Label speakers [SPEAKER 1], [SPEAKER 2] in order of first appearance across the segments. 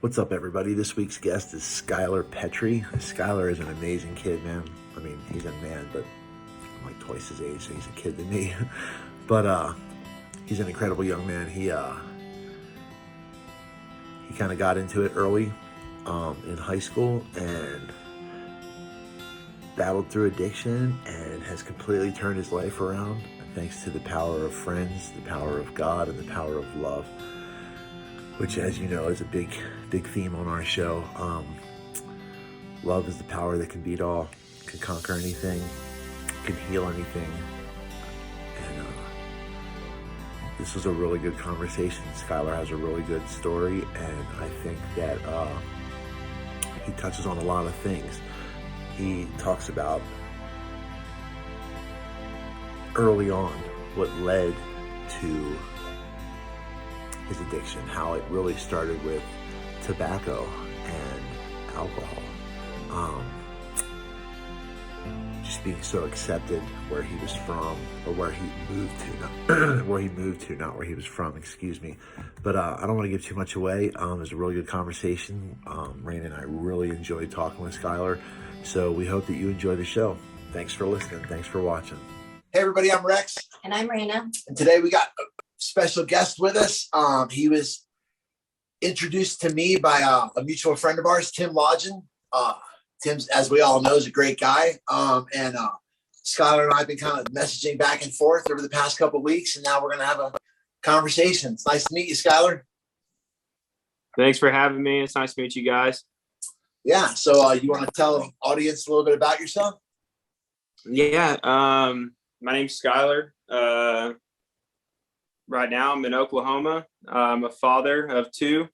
[SPEAKER 1] What's up, everybody? This week's guest is Skylar Petry. Skylar is an amazing kid, man. I mean, he's a man, but I'm like twice his age, so he's a kid to me. But he's an incredible young man. He kind of got into it early in high school and battled through addiction and has completely turned his life around thanks to the power of friends, the power of God, and the power of love, which, as you know, is a big theme on our show. Love is the power that can beat all, can conquer anything, can heal anything. And this was a really good conversation. Skylar has a really good story, and I think that he touches on a lot of things. He talks about early on what led to his addiction, how it really started with tobacco and alcohol. Just being so accepted where he was from, or where he moved to, not where he was from, excuse me. But I don't want to give too much away. It was a really good conversation. Reina and I really enjoyed talking with Skylar. So we hope that you enjoy the show. Thanks for listening. Thanks for watching.
[SPEAKER 2] Hey everybody, I'm Rex.
[SPEAKER 3] And I'm Reina.
[SPEAKER 2] And today we got a special guest with us. He was introduced to me by a mutual friend of ours, Tim Lodgen. Tim's, as we all know, is a great guy. And Skylar and I have been kind of messaging back and forth over the past couple of weeks, and now we're going to have a conversation. It's nice to meet you, Skylar.
[SPEAKER 4] Thanks for having me. It's nice to meet you guys.
[SPEAKER 2] Yeah, so you want to tell the audience a little bit about yourself?
[SPEAKER 4] Yeah, my name's Skylar. Right now I'm in Oklahoma. I'm a father of two,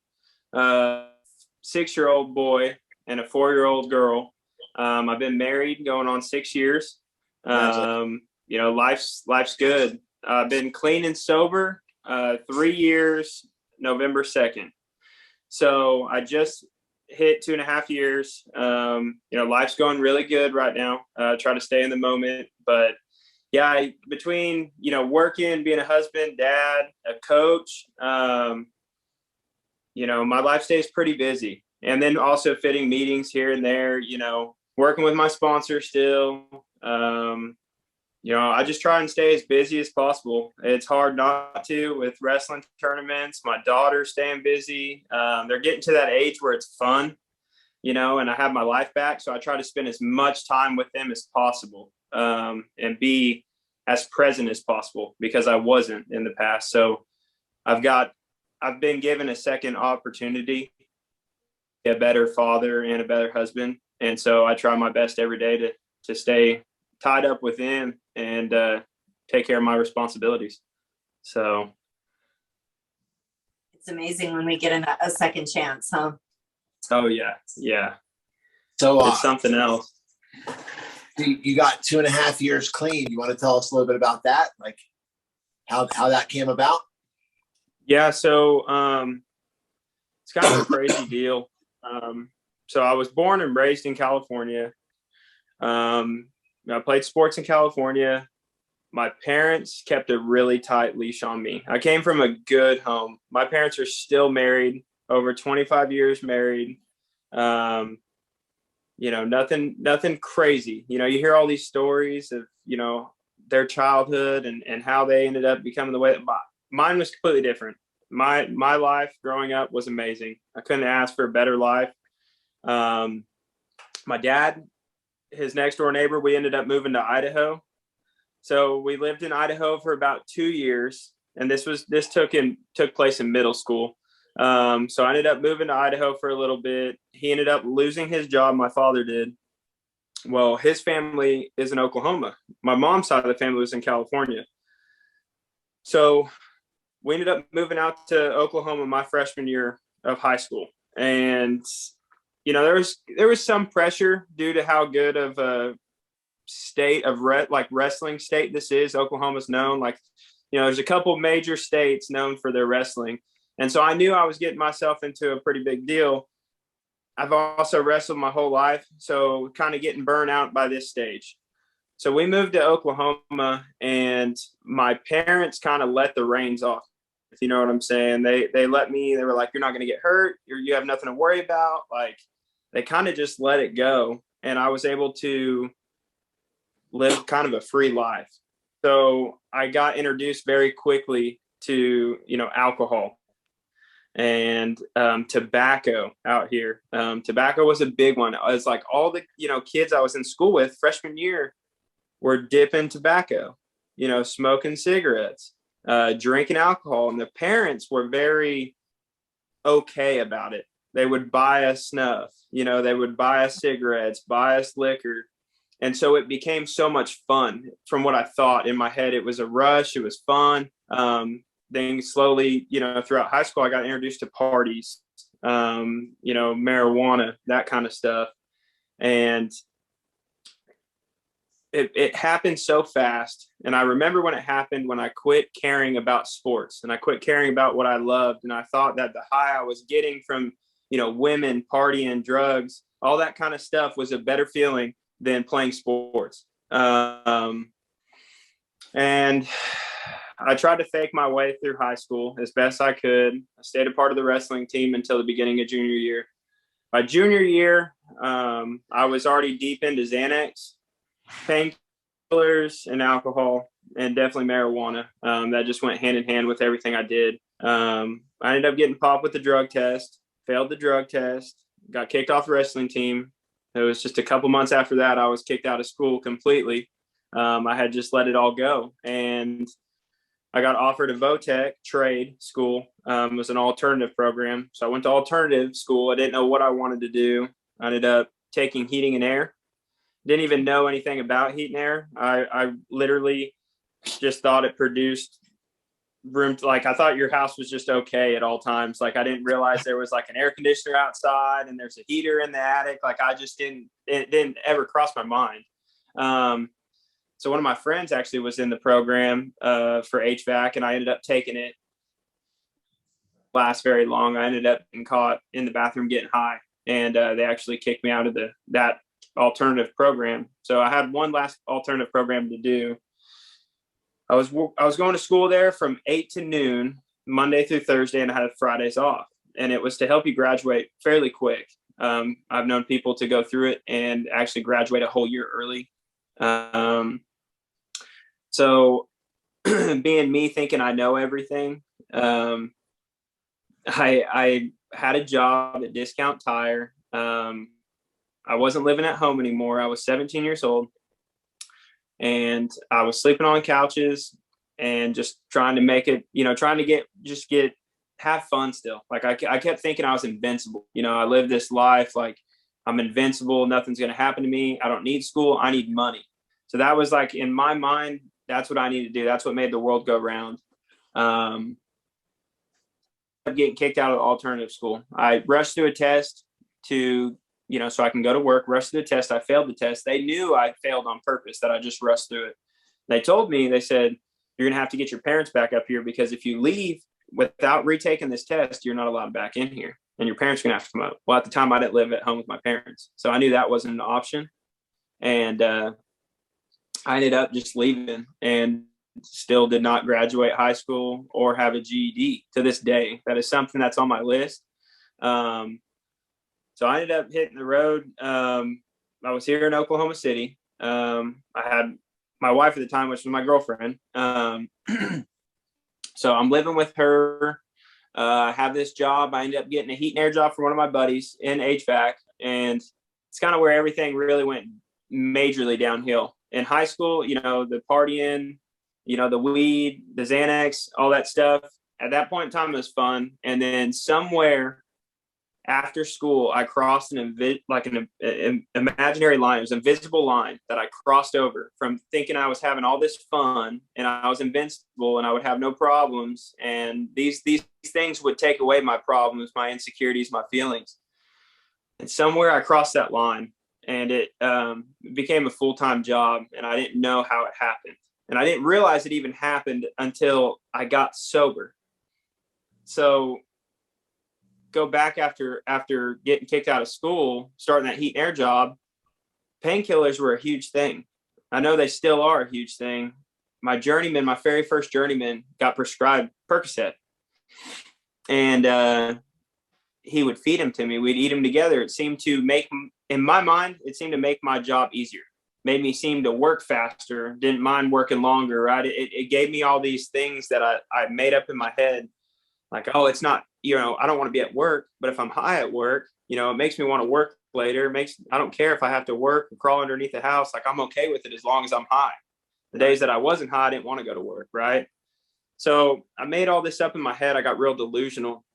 [SPEAKER 4] 6-year-old boy and a 4-year-old girl. I've been married going on 6 years. Life's good. I've been clean and sober 3 years, November 2nd. So I just hit 2.5 years. Life's going really good right now. Try to stay in the moment, but yeah, between, working, being a husband, dad, a coach, my life stays pretty busy. And then also fitting meetings here and there, working with my sponsor still. I just try and stay as busy as possible. It's hard not to with wrestling tournaments. My daughter's staying busy. They're getting to that age where it's fun, and I have my life back. So I try to spend as much time with them as possible, and be as present as possible, because I wasn't in the past. So I've been given a second opportunity, a better father and a better husband. And so I try my best every day to stay tied up with them and take care of my responsibilities. So
[SPEAKER 3] it's amazing when we get a second chance, huh?
[SPEAKER 4] Oh yeah. Yeah.
[SPEAKER 2] So
[SPEAKER 4] it's something else.
[SPEAKER 2] You got 2.5 years clean. You want to tell us a little bit about that? Like how that came about? Yeah.
[SPEAKER 4] So it's kind of a crazy deal. So I was born and raised in California. I played sports in California. My parents kept a really tight leash on me. I came from a good home. My parents are still married, over 25 years married. Nothing crazy. You hear all these stories of, their childhood and how they ended up becoming the way that mine was completely different. My life growing up was amazing. I couldn't ask for a better life. My dad, his next door neighbor, we ended up moving to Idaho. So we lived in Idaho for about 2 years, and this took place in middle school. So I ended up moving to Idaho for a little bit. He ended up losing his job. My father did. Well, his family is in Oklahoma. My mom's side of the family was in California. So we ended up moving out to Oklahoma my freshman year of high school. And, there was some pressure due to how good of a state of wrestling state this is. Oklahoma's known, there's a couple major states known for their wrestling. And so I knew I was getting myself into a pretty big deal. I've also wrestled my whole life, so kind of getting burnt out by this stage. So we moved to Oklahoma, and my parents kind of let the reins off You know what I'm saying? They let me, they were like, you're not going to get hurt. You have nothing to worry about. Like, they kind of just let it go. And I was able to live kind of a free life. So I got introduced very quickly to, alcohol and tobacco out here. Tobacco was a big one. It's like all the, kids I was in school with freshman year were dipping tobacco, smoking cigarettes, drinking alcohol. And the parents were very okay about it. They would buy us snuff, they would buy us cigarettes, buy us liquor. And so it became so much fun. From what I thought in my head, it was a rush. It was fun. Then slowly, throughout high school, I got introduced to parties, marijuana, that kind of stuff. And it happened so fast. And I remember when it happened, when I quit caring about sports and I quit caring about what I loved. And I thought that the high I was getting from, women, partying, drugs, all that kind of stuff was a better feeling than playing sports. And I tried to fake my way through high school as best I could. I stayed a part of the wrestling team until the beginning of junior year. By junior year, I was already deep into Xanax, painkillers, and alcohol, and definitely marijuana. That just went hand in hand with everything I did. I ended up getting popped with the drug test, failed the drug test, got kicked off the wrestling team. It was just a couple months after that, I was kicked out of school completely. I had just let it all go. And I got offered a VOTEC trade school. It was an alternative program. So I went to alternative school. I didn't know what I wanted to do. I ended up taking heating and air. Didn't even know anything about heat and air. I literally just thought it produced room. Like, I thought your house was just okay at all times. Like, I didn't realize there was like an air conditioner outside and there's a heater in the attic. Like, it didn't ever cross my mind. So one of my friends actually was in the program for HVAC, and I ended up taking it. Last very long. I ended up getting caught in the bathroom getting high, and they actually kicked me out of that alternative program. So I had one last alternative program to do. I was going to school there from 8 to noon, Monday through Thursday, and I had Fridays off. And it was to help you graduate fairly quick. I've known people to go through it and actually graduate a whole year early. So being me thinking I know everything, I had a job at Discount Tire. I wasn't living at home anymore. I was 17 years old, and I was sleeping on couches and just trying to make it, trying to have fun still. Like, I kept thinking I was invincible. I lived this life like I'm invincible. Nothing's going to happen to me. I don't need school. I need money. So that was like, in my mind, that's what I need to do. That's what made the world go round. Getting kicked out of alternative school. I rushed through a test to, so I can go to work, rushed through the test. I failed the test. They knew I failed on purpose, that I just rushed through it. They told me, they said, you're going to have to get your parents back up here, because if you leave without retaking this test, you're not allowed back in here, and your parents are going to have to come up. Well, at the time I didn't live at home with my parents, so I knew that wasn't an option. And, I ended up just leaving and still did not graduate high school or have a GED to this day. That is something that's on my list. So I ended up hitting the road. I was here in Oklahoma City. I had my wife at the time, which was my girlfriend. So I'm living with her. I have this job. I ended up getting a heat and air job for one of my buddies in HVAC. And it's kind of where everything really went majorly downhill. In high school, the partying, the weed, the Xanax, all that stuff. At that point in time, it was fun. And then somewhere after school, I crossed an imaginary line. It was an invisible line that I crossed over from thinking I was having all this fun and I was invincible and I would have no problems. And these things would take away my problems, my insecurities, my feelings. And somewhere I crossed that line. And it became a full-time job, and I didn't know how it happened. And I didn't realize it even happened until I got sober. So go back after getting kicked out of school, starting that heat and air job, painkillers were a huge thing. I know they still are a huge thing. My very first journeyman got prescribed Percocet. And he would feed him to me. We'd eat him together. It seemed to make, in my mind, it seemed to make my job easier. Made me seem to work faster. Didn't mind working longer, right? It gave me all these things that I made up in my head. Like, oh, it's not, I don't want to be at work, but if I'm high at work, it makes me want to work later. I don't care if I have to work and crawl underneath the house. Like, I'm okay with it as long as I'm high. The days that I wasn't high, I didn't want to go to work, right? So I made all this up in my head. I got real delusional.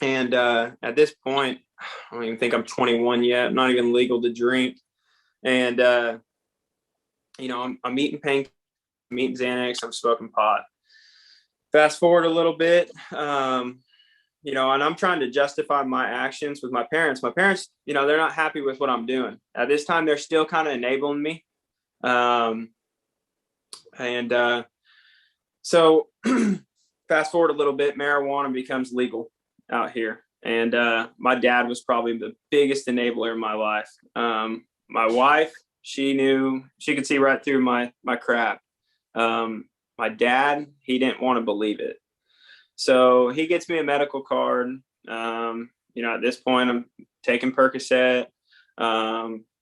[SPEAKER 4] And at this point, I don't even think I'm 21 yet. I'm not even legal to drink. And, I'm eating pain, I'm eating Xanax, I'm smoking pot. Fast forward a little bit, and I'm trying to justify my actions with my parents. My parents, they're not happy with what I'm doing. At this time, they're still kind of enabling me. So fast forward a little bit, marijuana becomes legal out here. And my dad was probably the biggest enabler in my life. My wife, she could see right through my crap. My dad, he didn't want to believe it. So he gets me a medical card. At this point, I'm taking Percocet,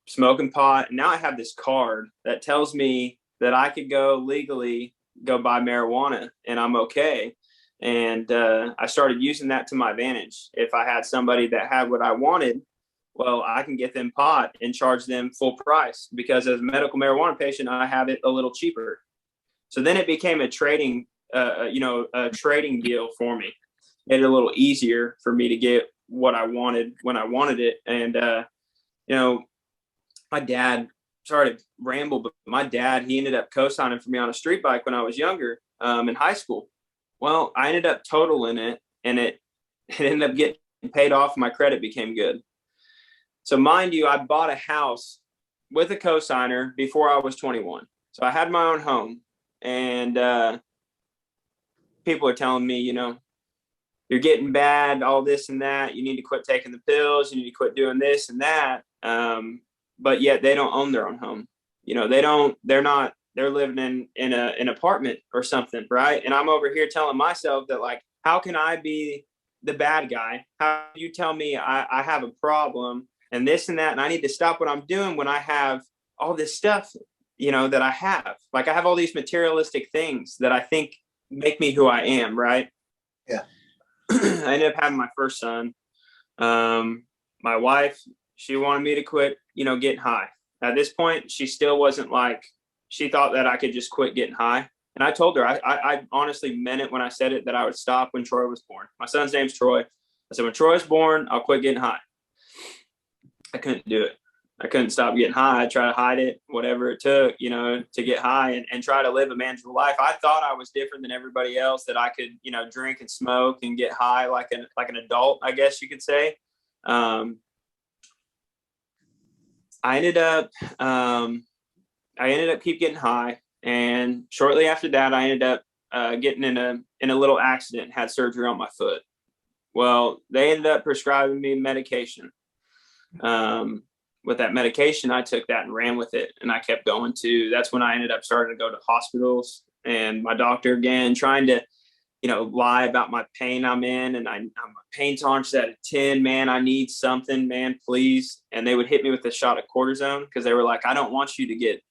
[SPEAKER 4] smoking pot. And now I have this card that tells me that I could legally go buy marijuana and I'm okay. And I started using that to my advantage. If I had somebody that had what I wanted, well, I can get them pot and charge them full price, because as a medical marijuana patient, I have it a little cheaper. So then it became a trading deal for me. Made it a little easier for me to get what I wanted when I wanted it. And, my dad, sorry to ramble, but my dad, he ended up co-signing for me on a street bike when I was younger, in high school. Well, I ended up totaling it, and it ended up getting paid off. My credit became good. So mind you, I bought a house with a co-signer before I was 21. So I had my own home. And people are telling me, you're getting bad, all this and that. You need to quit taking the pills. You need to quit doing this and that. But yet they don't own their own home. They're living in an apartment or something, right? And I'm over here telling myself that, like, how can I be the bad guy? How do you tell me I have a problem and this and that, and I need to stop what I'm doing when I have all this stuff that I have? Like, I have all these materialistic things that I think make me who I am, right?
[SPEAKER 2] Yeah.
[SPEAKER 4] I ended up having my first son. My wife, she wanted me to quit, getting high. At this point, she still wasn't she thought that I could just quit getting high. And I told her, I honestly meant it when I said it, that I would stop when Troy was born. My son's name's Troy. I said, when Troy's born, I'll quit getting high. I couldn't do it. I couldn't stop getting high. I try to hide it, whatever it took, to get high and try to live a manageable life. I thought I was different than everybody else, that I could, drink and smoke and get high like an adult, I guess you could say. I ended up keep getting high. And shortly after that, I ended up getting in a little accident and had surgery on my foot. Well, they ended up prescribing me medication. With that medication, I took that and ran with it. And I kept going that's when I ended up starting to go to hospitals, and my doctor, again, trying to, lie about my pain I'm in. And I'm a pain tolerance at a 10, man. I need something, man, please. And they would hit me with a shot of cortisone, because they were like, I don't want you to get,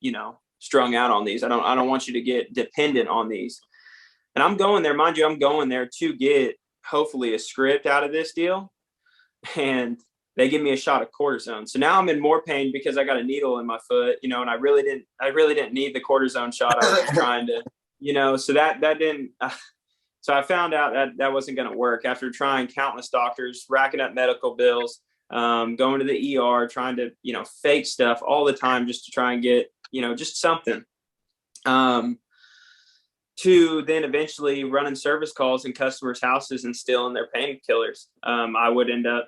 [SPEAKER 4] strung out on these. I don't want you to get dependent on these. And I'm going there, mind you, I'm going there to get hopefully a script out of this deal. And they give me a shot of cortisone. So now I'm in more pain because I got a needle in my foot, and I really didn't need the cortisone shot. I was trying to, so that didn't, so I found out that wasn't going to work after trying countless doctors, racking up medical bills, going to the ER, trying to, fake stuff all the time just to try and get, just something. To then eventually running service calls in customers' houses and stealing their painkillers. I would end up,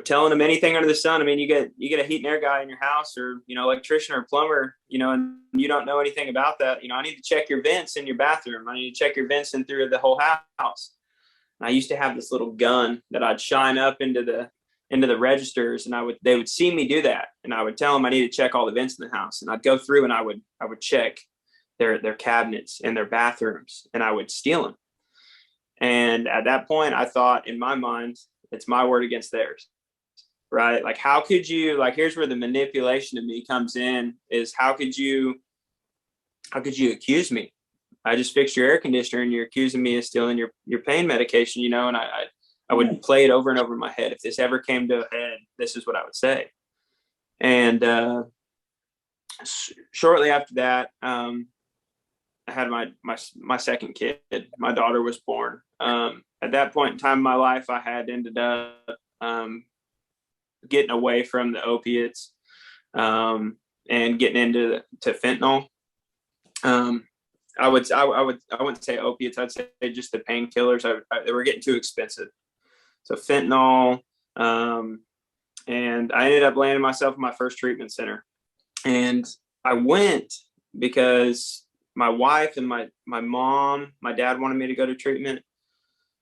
[SPEAKER 4] telling them anything under the sun. I mean, you get a heat and air guy in your house, or, electrician or plumber, and you don't know anything about that. I need to check your vents in your bathroom. I need to check your vents in through the whole house. And I used to have this little gun that I'd shine up into the registers, and they would see me do that. And I would tell them I need to check all the vents in the house. And I'd go through and I would check their cabinets and their bathrooms, and I would steal them. And at that point, I thought in my mind, it's my word against theirs, right? Like, how could you, like, here's where the manipulation of me comes in, is how could you accuse me? I just fixed your air conditioner and you're accusing me of stealing your pain medication, you know? And I would play it over and over in my head. If this ever came to a head, this is what I would say. And shortly after that, I had my second kid. My daughter was born. At that point in time in my life, I had ended up getting away from the opiates and getting into fentanyl. I wouldn't say opiates. I'd say just the painkillers. They were getting too expensive. So fentanyl, and I ended up landing myself in my first treatment center. And I went because my wife and my mom, my dad wanted me to go to treatment.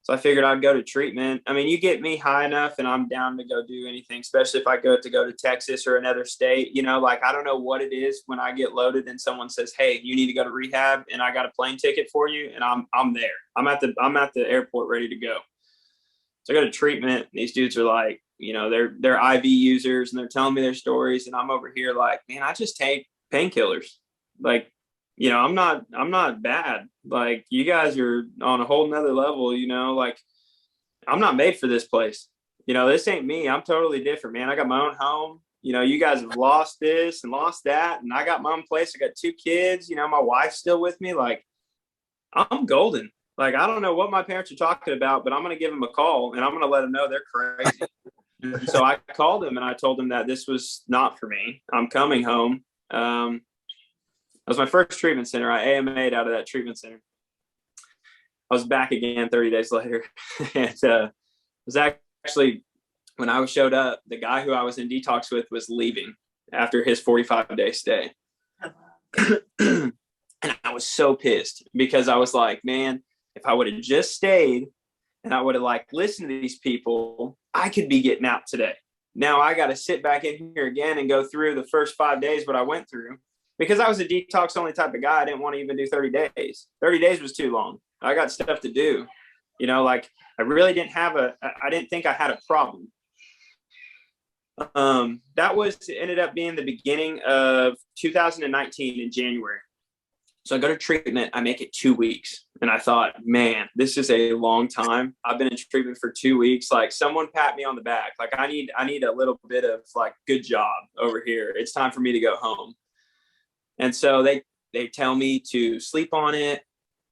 [SPEAKER 4] So I figured I'd go to treatment. I mean, you get me high enough and I'm down to go do anything, especially if I go to Texas or another state. You know, like, I don't know what it is when I get loaded and someone says, hey, you need to go to rehab, and I got a plane ticket for you, and I'm there. I'm at the airport ready to go. So I go to treatment, and these dudes are like, you know, they're IV users, and they're telling me their stories, and I'm over here like, man, I just take painkillers. Like, you know, I'm not bad. Like, you guys are on a whole nother level, you know, like, I'm not made for this place. You know, this ain't me. I'm totally different, man. I got my own home. You know, you guys have lost this and lost that. And I got my own place. I got 2 kids, you know, my wife's still with me. Like, I'm golden. Like, I don't know what my parents are talking about, but I'm going to give them a call and I'm going to let them know they're crazy. And so I called them and I told them that this was not for me. I'm coming home. That was my first treatment center. I AMA'd out of that treatment center. I was back again 30 days later. And it was actually, when I showed up, the guy who I was in detox with was leaving after his 45-day stay. And I was so pissed because I was like, man, if I would have just stayed and I would have like listened to these people, I could be getting out today. Now I got to sit back in here again and go through the first 5 days what I went through. Because I was a detox only type of guy, I didn't want to even do 30 days. 30 days was too long. I got stuff to do. You know, like, I really didn't think I had a problem. That ended up being the beginning of 2019 in January. So I go to treatment, I make it 2 weeks. And I thought, man, this is a long time. I've been in treatment for 2 weeks. Like, someone pat me on the back. Like, I need a little bit of like, good job over here. It's time for me to go home. And so they tell me to sleep on it.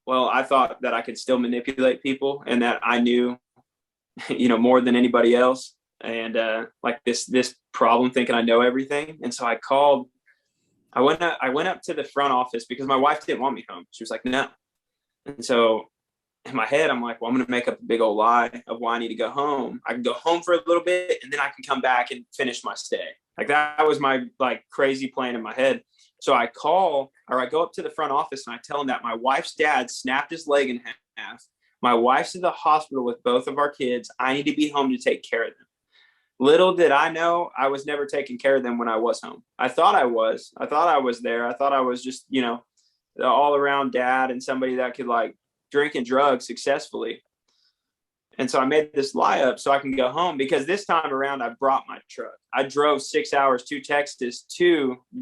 [SPEAKER 4] Well, I thought that I could still manipulate people and that I knew, you know, more than anybody else. And like this problem, thinking I know everything. And so I went up to the front office because my wife didn't want me home. She was like, no. And so in my head, I'm like, well, I'm going to make up a big old lie of why I need to go home. I can go home for a little bit and then I can come back and finish my stay. Like, that was my like crazy plan in my head. So I go up to the front office and I tell them that my wife's dad snapped his leg in half. My wife's in the hospital with both of our kids. I need to be home to take care of them. Little did I know, I was never taking care of them when I was home. I thought I was there. I thought I was just, you know, the all around dad and somebody that could like drink and drug successfully. And so I made this lie up so I can go home, because this time around I brought my truck. I drove 6 hours to Texas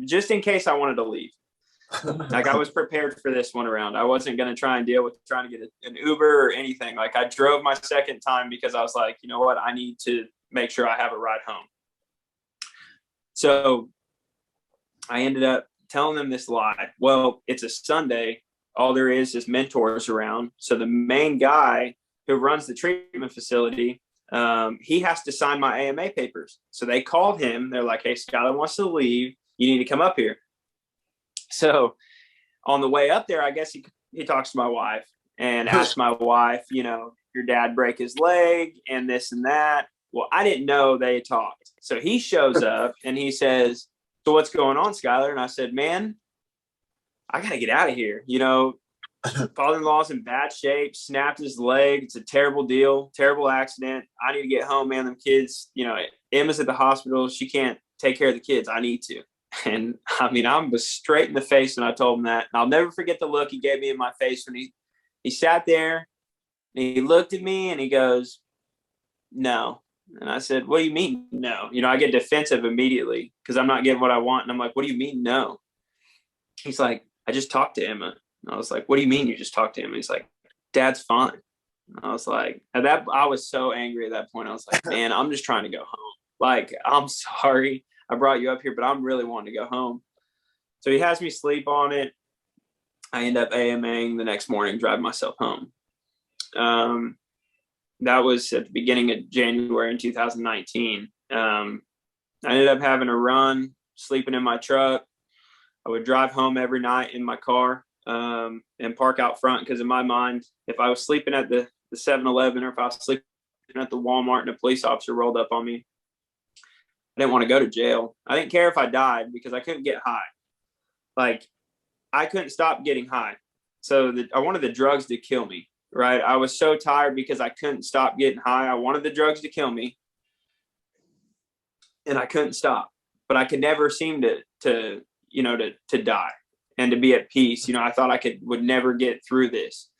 [SPEAKER 4] just in case I wanted to leave. Like, I was prepared for this one around. I wasn't going to try and deal with trying to get an Uber or anything. Like, I drove my second time because I was like, you know what? I need to make sure I have a ride home. So I ended up telling them this lie. Well, it's a Sunday. All there is mentors around. So the main guy who runs the treatment facility, he has to sign my AMA papers. So they called him. They're like, hey, Skylar wants to leave. You need to come up here. So on the way up there, I guess he talks to my wife and asks my wife, you know, your dad break his leg and this and that. Well, I didn't know they talked. So he shows up and he says, so what's going on, Skylar? And I said, man, I got to get out of here. You know, father-in-law's in bad shape, snapped his leg. It's a terrible deal, terrible accident. I need to get home, man. Them kids, you know, Emma's at the hospital. She can't take care of the kids. I need to. And I mean, I was straight in the face when I told him that. And I'll never forget the look he gave me in my face when he sat there And he looked at me and he goes, no. And I said, what do you mean no? You know, I get defensive immediately because I'm not getting what I want. And I'm like, what do you mean no? He's like, I just talked to Emma. And I was like, what do you mean you just talked to him? He's like, Dad's fine. And I was like, I was so angry at that point. I was like, man, I'm just trying to go home. Like, I'm sorry I brought you up here, but I'm really wanting to go home. So he has me sleep on it. I end up AMAing the next morning, drive myself home. That was at the beginning of January in 2019. I ended up having a run, sleeping in my truck. I would drive home every night in my car and park out front because in my mind, if I was sleeping at the 7-Eleven or if I was sleeping at the Walmart and a police officer rolled up on me, I didn't want to go to jail. I didn't care if I died because I couldn't get high. Like, I couldn't stop getting high. So I wanted the drugs to kill me. Right. I was so tired because I couldn't stop getting high. I wanted the drugs to kill me and I couldn't stop, but I could never seem to die and to be at peace. You know, I thought would never get through this.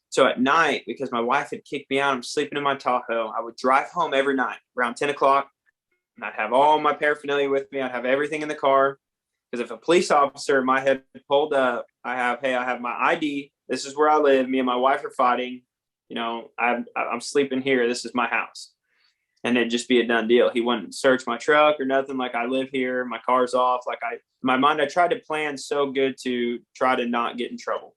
[SPEAKER 4] So at night, because my wife had kicked me out, I'm sleeping in my Tahoe. I would drive home every night around 10 o'clock and I'd have all my paraphernalia with me. I'd have everything in the car. Because if a police officer in my head pulled up, I have my ID. This is where I live. Me and my wife are fighting. You know, I'm sleeping here. This is my house. And it'd just be a done deal. He wouldn't search my truck or nothing. Like, I live here. My car's off. Like, in my mind, I tried to plan so good to try to not get in trouble.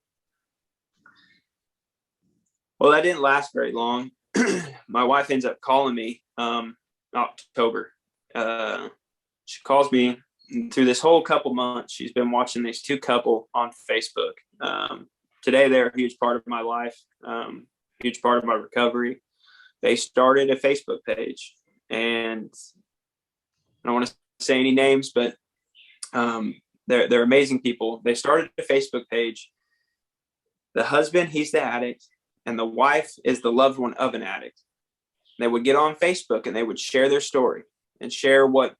[SPEAKER 4] Well, that didn't last very long. My wife ends up calling me October. She calls me. And through this whole couple months, she's been watching these two couple on Facebook. Today, they're a huge part of my life, huge part of my recovery. They started a Facebook page, and I don't want to say any names, but they're amazing people. They started a Facebook page. The husband, he's the addict, and the wife is the loved one of an addict. They would get on Facebook and they would share their story and share what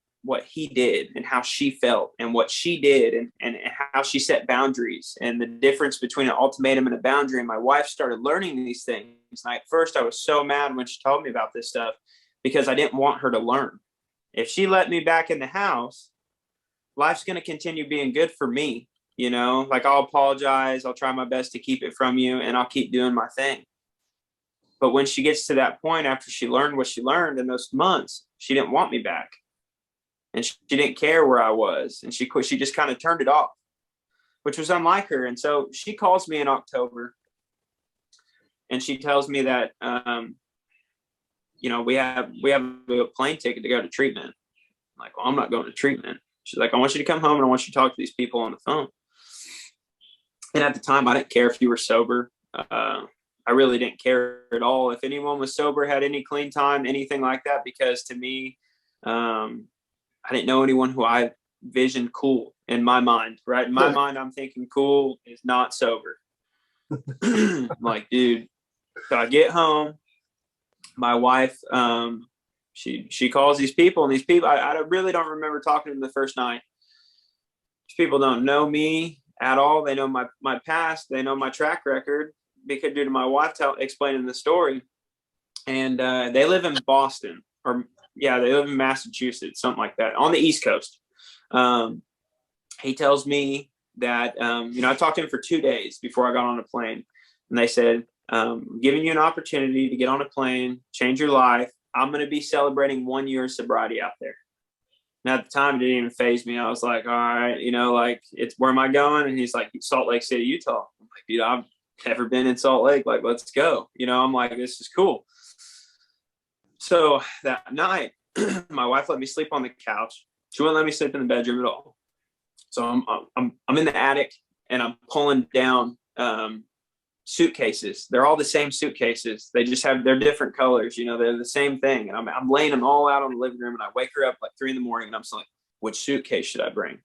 [SPEAKER 4] he did and how she felt and what she did and how she set boundaries and the difference between an ultimatum and a boundary. And my wife started learning these things. And at first I was so mad when she told me about this stuff because I didn't want her to learn. If she let me back in the house, life's going to continue being good for me. You know, like, I'll apologize. I'll try my best to keep it from you and I'll keep doing my thing. But when she gets to that point, after she learned what she learned in those months, she didn't want me back. And she didn't care where I was. And she just kind of turned it off, which was unlike her. And so she calls me in October and she tells me that, we have a plane ticket to go to treatment. I'm like, well, I'm not going to treatment. She's like, I want you to come home and I want you to talk to these people on the phone. And at the time, I didn't care if you were sober. I really didn't care at all if anyone was sober, had any clean time, anything like that, because to me, I didn't know anyone who I visioned cool in my mind, right? In my mind, I'm thinking cool is not sober. I'm like, dude, so I get home. My wife, she calls these people, and these people, I really don't remember talking to them the first night. These people don't know me at all. They know my past. They know my track record because due to my wife explaining the story. And they live in Boston, they live in Massachusetts, something like that, on the East Coast. He tells me that, I talked to him for 2 days before I got on a plane. And they said, giving you an opportunity to get on a plane, change your life. I'm going to be celebrating 1 year of sobriety out there. And at the time, it didn't even faze me. I was like, all right, it's where am I going? And he's like, Salt Lake City, Utah. I'm like, dude, I've never been in Salt Lake. Like, let's go. I'm like, this is cool. So that night, my wife let me sleep on the couch. She wouldn't let me sleep in the bedroom at all. So I'm in the attic and I'm pulling down suitcases. They're all the same suitcases. They're different colors. They're the same thing. And I'm laying them all out on the living room. And I wake her up like 3 a.m. and I'm like, which suitcase should I bring?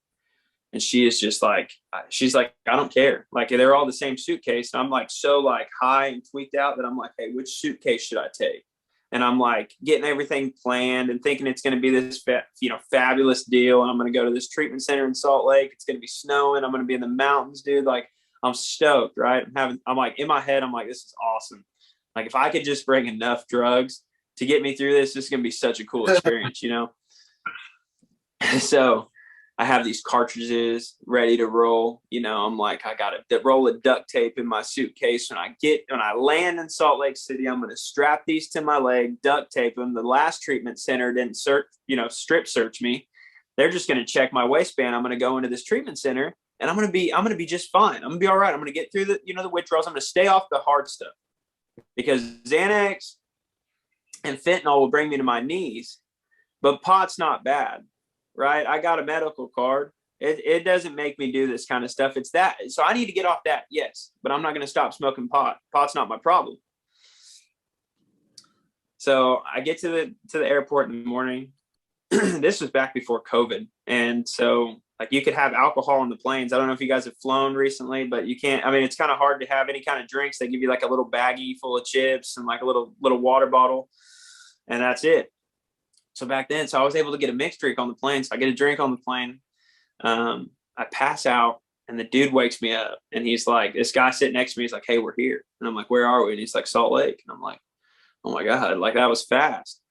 [SPEAKER 4] And she is just like, she's like, I don't care. Like, they're all the same suitcase. And I'm like, so like high and tweaked out that I'm like, hey, which suitcase should I take? And I'm like getting everything planned and thinking it's going to be this, fabulous deal. And I'm going to go to this treatment center in Salt Lake. It's going to be snowing. I'm going to be in the mountains, dude. Like, I'm stoked, right? I'm like, in my head, I'm like, this is awesome. Like if I could just bring enough drugs to get me through this is going to be such a cool experience, you know? So I have these cartridges ready to roll. You know, I'm like, I got a roll of duct tape in my suitcase. When I land in Salt Lake City, I'm going to strap these to my leg, duct tape them. The last treatment center didn't strip search me. They're just going to check my waistband. I'm going to go into this treatment center and I'm going to be just fine. I'm going to be all right. I'm going to get through the withdrawals. I'm going to stay off the hard stuff because Xanax and fentanyl will bring me to my knees, but pot's not bad. Right. I got a medical card. It doesn't make me do this kind of stuff. It's that. So I need to get off that. Yes. But I'm not going to stop smoking pot. Pot's not my problem. So I get to the airport in the morning. This was back before COVID. And so like you could have alcohol on the planes. I don't know if you guys have flown recently, but you can't. I mean, it's kind of hard to have any kind of drinks. They give you like a little baggie full of chips and like a little water bottle. And that's it. So back then, I was able to get a mixed drink on the plane. So I get a drink on the plane. I pass out and the dude wakes me up and he's like, this guy sitting next to me, he's like, hey, we're here. And I'm like, where are we? And he's like, Salt Lake. And I'm like, oh my God, like that was fast.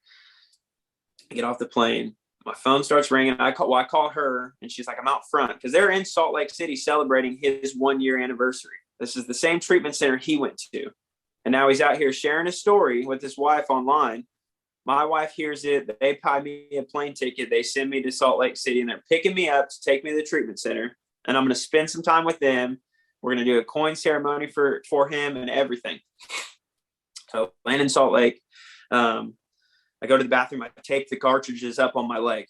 [SPEAKER 4] I get off the plane. My phone starts ringing. I call her and she's like, I'm out front because they're in Salt Lake City celebrating his 1-year anniversary. This is the same treatment center he went to. And now he's out here sharing his story with his wife online. My wife hears it. They buy me a plane ticket. They send me to Salt Lake City and they're picking me up to take me to the treatment center. And I'm going to spend some time with them. We're going to do a coin ceremony for him and everything. So land in Salt Lake. I go to the bathroom. I tape the cartridges up on my leg.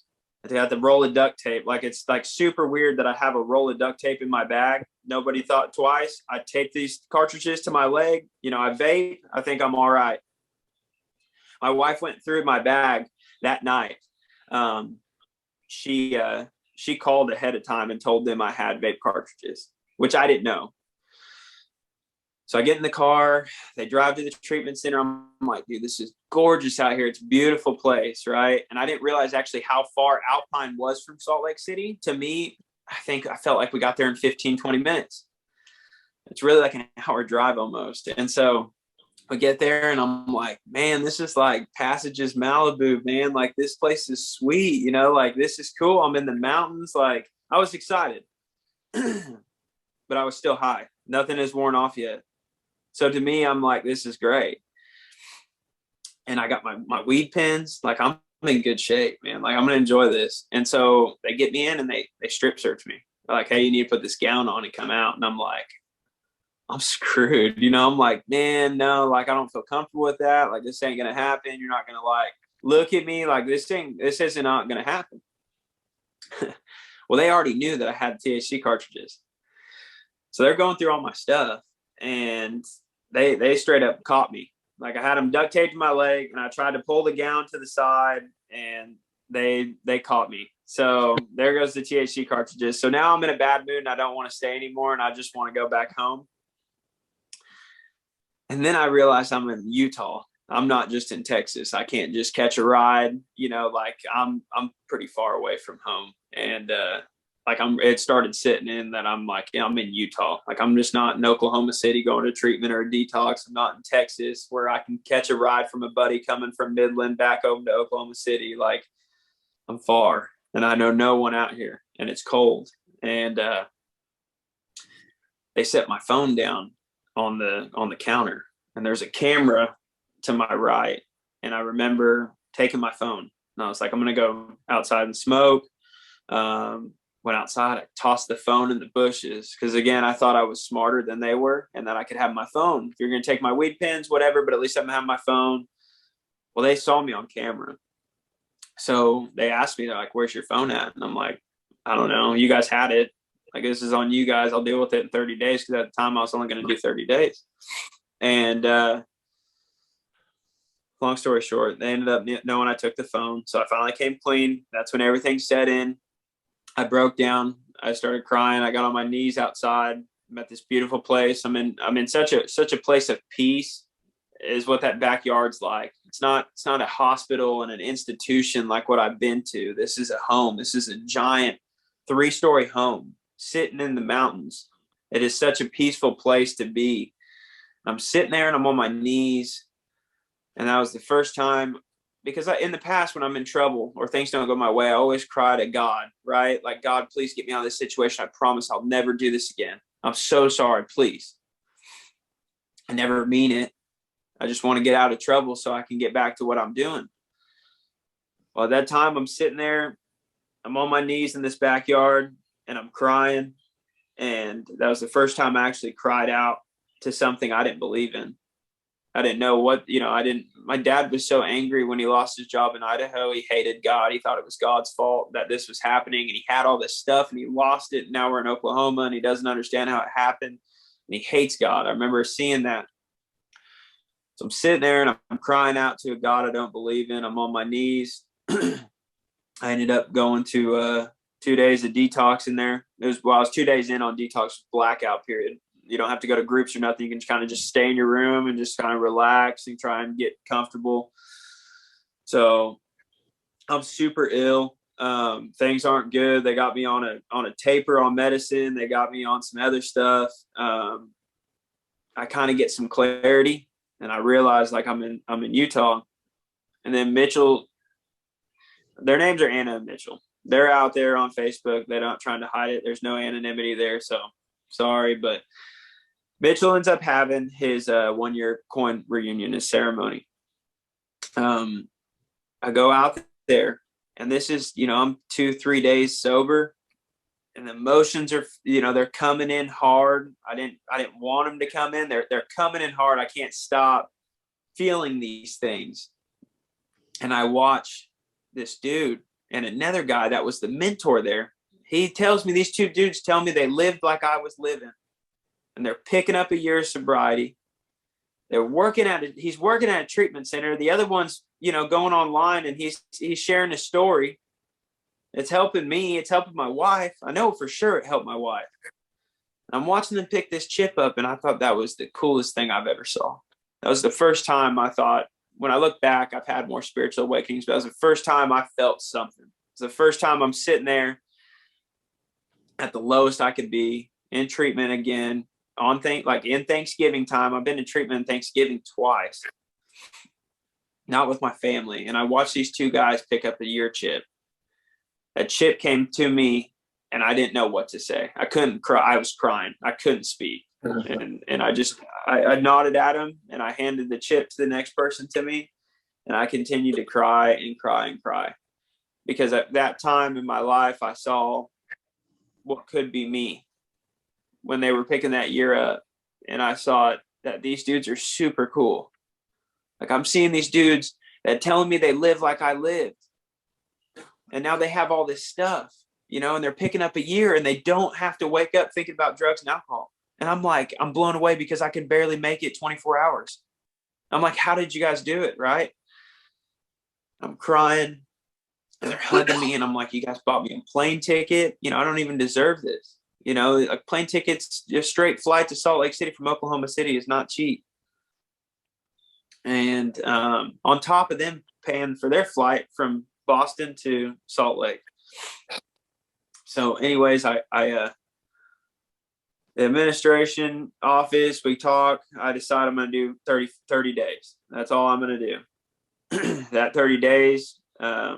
[SPEAKER 4] I had the roll of duct tape. Like it's like super weird that I have a roll of duct tape in my bag. Nobody thought twice. I tape these cartridges to my leg. You know, I vape. I think I'm all right. My wife went through my bag that night. She called ahead of time and told them I had vape cartridges, which I didn't know. So I get in the car. They drive to the treatment center. I'm like, dude, this is gorgeous out here. It's a beautiful place, right? And I didn't realize actually how far Alpine was from Salt Lake City. To me, I felt like we got there in 15, 20 minutes. It's really like an hour drive almost. And so we get there and I'm like, man, this is like Passages Malibu, man. Like this place is sweet, you know, like this is cool. I'm in the mountains. Like I was excited, but I was still high. Nothing is worn off yet. So to me, I'm like, this is great. And I got my weed pens. Like I'm in good shape, man. Like I'm going to enjoy this. And so they get me in and they strip search me. They're like, hey, you need to put this gown on and come out. And I'm like, I'm screwed. You know, I'm like, man, no, like, I don't feel comfortable with that. Like, this ain't going to happen. You're not going to like, look at me like this isn't not going to happen. Well, they already knew that I had THC cartridges. So they're going through all my stuff and they straight up caught me. Like I had them duct taped to my leg and I tried to pull the gown to the side and they caught me. So there goes the THC cartridges. So now I'm in a bad mood and I don't want to stay anymore. And I just want to go back home. And then I realized I'm in Utah. I'm not just in Texas. I can't just catch a ride, you know, like I'm pretty far away from home. And, it started sitting in that I'm like, yeah, I'm in Utah. Like I'm just not in Oklahoma City going to treatment or a detox. I'm not in Texas where I can catch a ride from a buddy coming from Midland back over to Oklahoma City. Like I'm far and I know no one out here and it's cold. And they set my phone down on the counter and there's a camera to my right. And I remember taking my phone and I was like, I'm going to go outside and smoke. Went outside, I tossed the phone in the bushes. Cause again, I thought I was smarter than they were and that I could have my phone. If you're going to take my weed pens, whatever, but at least I'm gonna have my phone. Well, they saw me on camera. So they asked me, they're like, where's your phone at? And I'm like, I don't know. You guys had it. Like, this is on you guys. I'll deal with it in 30 days. Cause at the time I was only going to do 30 days. And, long story short, they ended up knowing I took the phone. So I finally came clean. That's when everything set in. I broke down. I started crying. I got on my knees outside. I'm at this beautiful place. I'm in such a place of peace is what that backyard's like. It's not a hospital and an institution like what I've been to. This is a home. This is a giant 3-story home sitting in the mountains. It is such a peaceful place to be. I'm sitting there and I'm on my knees. And that was the first time, because in the past, when I'm in trouble or things don't go my way, I always cry to God, right? Like, God, please get me out of this situation. I promise I'll never do this again. I'm so sorry, please. I never mean it. I just want to get out of trouble so I can get back to what I'm doing. Well, at that time, I'm sitting there, I'm on my knees in this backyard, and I'm crying. And that was the first time I actually cried out to something I didn't believe in. I didn't know what, my dad was so angry when he lost his job in Idaho. He hated God. He thought it was God's fault that this was happening. And he had all this stuff and he lost it. And now we're in Oklahoma and he doesn't understand how it happened. And he hates God. I remember seeing that. So I'm sitting there and I'm crying out to a God I don't believe in. I'm on my knees. I ended up going to 2 days of detox in there. I was 2 days in on detox blackout period. You don't have to go to groups or nothing. You can kind of just stay in your room and just kind of relax and try and get comfortable. So I'm super ill. Things aren't good. They got me on a taper on medicine. They got me on some other stuff. I kind of get some clarity and I realize like I'm in Utah. And then Mitchell, their names are Anna and Mitchell. They're out there on Facebook. They're not trying to hide it. There's no anonymity there. So sorry, but Mitchell ends up having his 1 year coin reunion, his ceremony. I go out there and this is, I'm 2-3 days sober and the emotions are, they're coming in hard. I didn't want them to come in. They're coming in hard. I can't stop feeling these things. And I watch this dude and another guy that was the mentor there. He tells me, these two dudes tell me they lived like I was living. And they're picking up a year of sobriety. He's working at a treatment center. The other one's, going online and he's sharing his story. It's helping me. It's helping my wife. I know for sure it helped my wife. I'm watching them pick this chip up and I thought that was the coolest thing I've ever saw. That was the first time I thought, when I look back, I've had more spiritual awakenings, but that was the first time I felt something. It's the first time I'm sitting there at the lowest I could be in treatment again. In Thanksgiving time, I've been in treatment in Thanksgiving twice, not with my family. And I watched these two guys pick up the year chip. That chip came to me and I didn't know what to say. I couldn't cry. I was crying. I couldn't speak. And I nodded at him and I handed the chip to the next person to me. And I continued to cry and cry and cry because at that time in my life, I saw what could be me. When they were picking that year up and I saw that these dudes are super cool. Like I'm seeing these dudes that telling me they live like I lived. And now they have all this stuff, and they're picking up a year and they don't have to wake up thinking about drugs and alcohol. And I'm like, I'm blown away because I can barely make it 24 hours. I'm like, how did you guys do it? Right. I'm crying and they're hugging me. And I'm like, you guys bought me a plane ticket. I don't even deserve this. Like plane tickets, just straight flight to Salt Lake City from Oklahoma City is not cheap. And on top of them paying for their flight from Boston to Salt Lake. So anyways, the administration office, we talk, I decide I'm going to do 30 days. That's all I'm going to do. That 30 days, I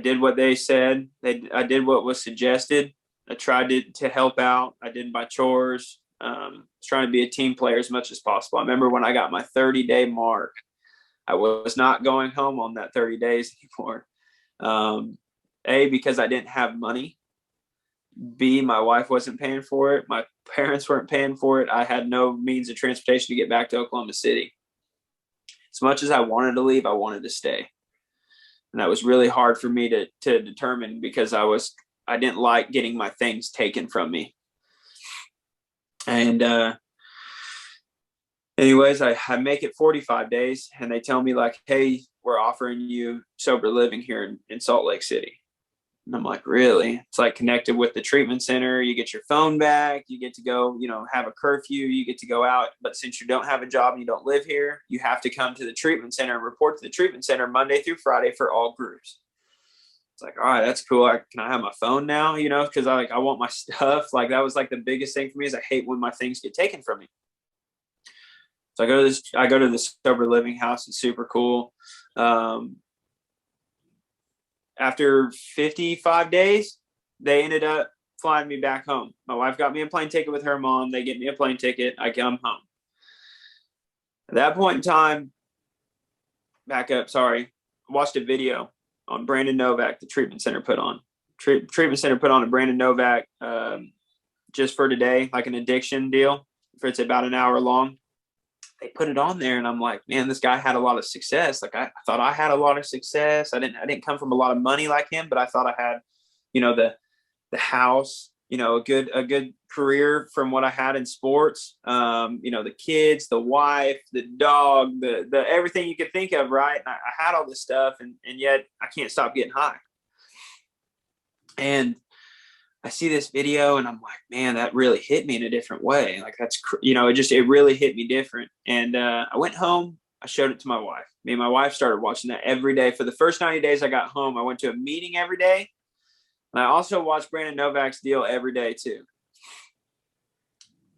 [SPEAKER 4] did what they said. I did what was suggested. I tried to help out. I did my chores. Was trying to be a team player as much as possible. I remember when I got my 30-day mark, I was not going home on that 30 days anymore. A, because I didn't have money. B, my wife wasn't paying for it. My parents weren't paying for it. I had no means of transportation to get back to Oklahoma City. As much as I wanted to leave, I wanted to stay. And that was really hard for me to determine because I didn't like getting my things taken from me. And anyways, I make it 45 days and they tell me like, hey, we're offering you sober living here in Salt Lake City. And I'm like, really? It's like connected with the treatment center. You get your phone back. You get to go, have a curfew. You get to go out. But since you don't have a job and you don't live here, you have to come to the treatment center and report to the treatment center Monday through Friday for all groups. It's like, all right, that's cool. Can I have my phone now? Because I want my stuff. Like that was like the biggest thing for me is I hate when my things get taken from me. So I go to this sober living house. It's super cool. After 55 days, they ended up flying me back home. My wife got me a plane ticket with her mom. They get me a plane ticket. I come home. At that point in time, I watched a video on Brandon Novak, the treatment center put on. Treatment center put on a Brandon Novak just for today, like an addiction deal. It's about an hour long. They put it on there, and I'm like, man, this guy had a lot of success. Like I thought I had a lot of success. I didn't come from a lot of money like him, but I thought I had, the house, a good career from what I had in sports. The kids, the wife, the dog, the everything you could think of, right? And I had all this stuff, and yet I can't stop getting high. And I see this video, and I'm like, man, that really hit me in a different way. Like it really hit me different. And I went home. I showed it to my wife. Me and my wife started watching that every day. For the first 90 days I got home, I went to a meeting every day. And I also watched Brandon Novak's deal every day too.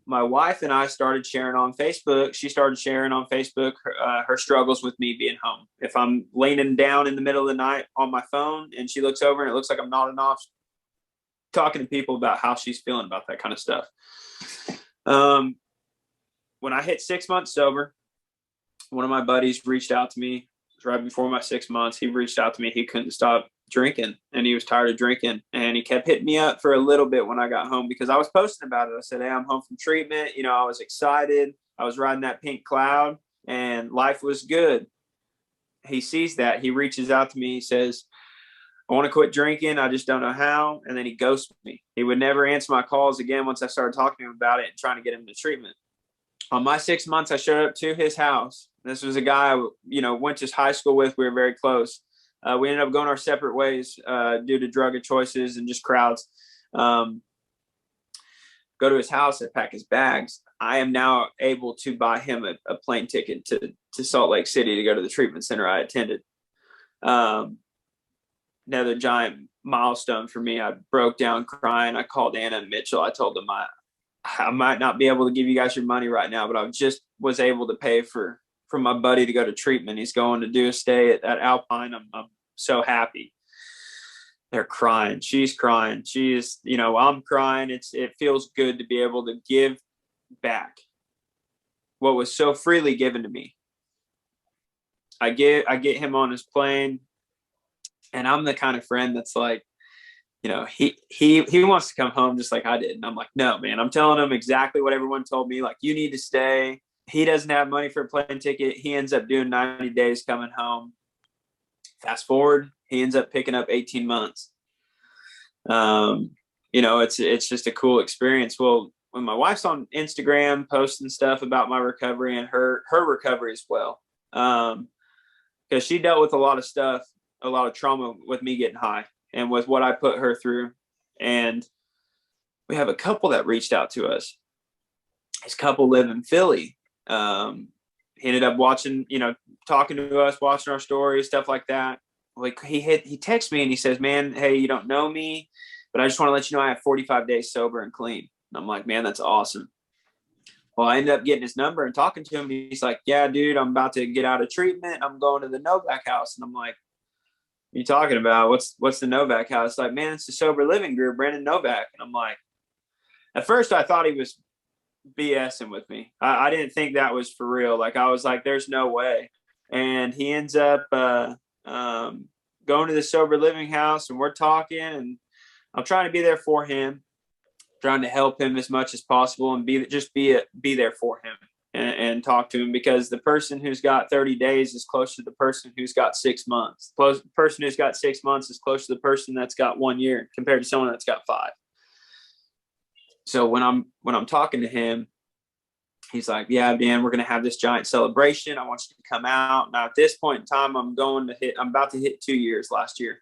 [SPEAKER 4] My wife and I started sharing on Facebook. She started sharing on Facebook her struggles with me being home. If I'm leaning down in the middle of the night on my phone and she looks over and it looks like I'm nodding off, talking to people about how she's feeling about that kind of stuff. When I hit 6 months sober, one of my buddies reached out to me. It was right before my 6 months. He reached out to me. He couldn't stop drinking, and he was tired of drinking. And he kept hitting me up for a little bit when I got home, because I was posting about it. I said, hey, I'm home from treatment. I was excited. I was riding that pink cloud, and life was good. He sees that. He reaches out to me. He says, I want to quit drinking. I just don't know how. And then he ghosted me. He would never answer my calls again once I started talking to him about it and trying to get him to treatment. On my 6 months, I showed up to his house. This was a guy I, went to high school with. We were very close. We ended up going our separate ways due to drug choices and just crowds. Go to his house and pack his bags. I am now able to buy him a plane ticket to Salt Lake City to go to the treatment center I attended. Another giant milestone for me. I broke down crying. I called Anna and Mitchell. I told them I might not be able to give you guys your money right now, but I just was able to pay for my buddy to go to treatment. He's going to do a stay at Alpine. I'm so happy. They're crying. She's crying. She's, I'm crying. It feels good to be able to give back what was so freely given to me. I get him on his plane, and I'm the kind of friend that's like, he wants to come home just like I did. And I'm like, no, man, I'm telling him exactly what everyone told me. Like, you need to stay. He doesn't have money for a plane ticket. He ends up doing 90 days coming home. Fast forward, he ends up picking up 18 months. It's just a cool experience. Well, when my wife's on Instagram posting stuff about my recovery and her recovery as well, because she dealt with a lot of stuff, a lot of trauma with me getting high and with what I put her through. And we have a couple that reached out to us. His couple live in Philly. He ended up watching, talking to us, watching our stories, stuff like that. Like he texted me and he says, man, hey, you don't know me, but I just want to let you know I have 45 days sober and clean. And I'm like, man, that's awesome. Well, I ended up getting his number and talking to him. And he's like, yeah, dude, I'm about to get out of treatment. I'm going to the Novak house. And I'm like, what are you talking about? What's the Novak house? Like, man, it's the sober living group, Brandon Novak. And I'm like, at first I thought he was BSing with me. I didn't think that was for real. Like, I was like, there's no way. And he ends up going to the sober living house, and we're talking, and I'm trying to be there for him, trying to help him as much as possible, and be there for him and talk to him, because the person who's got 30 days is close to the person who's got 6 months. The person who's got 6 months is close to the person that's got 1 year compared to someone that's got 5. So when I'm talking to him, he's like, yeah, Dan, we're going to have this giant celebration. I want you to come out. Now, at this point in time, I'm about to hit 2 years last year.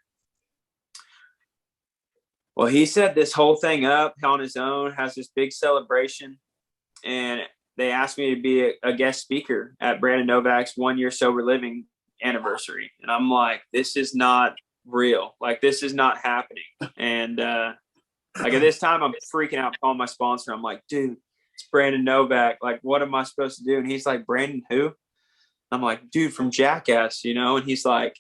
[SPEAKER 4] Well, he set this whole thing up on his own, has this big celebration. And they asked me to be a guest speaker at Brandon Novak's 1 year sober living anniversary. And I'm like, this is not real. Like, this is not happening. And, like, at this time, I'm freaking out, calling my sponsor. I'm like, dude, it's Brandon Novak. Like, what am I supposed to do? And he's like, Brandon who? I'm like, dude, from Jackass, you know? And he's like,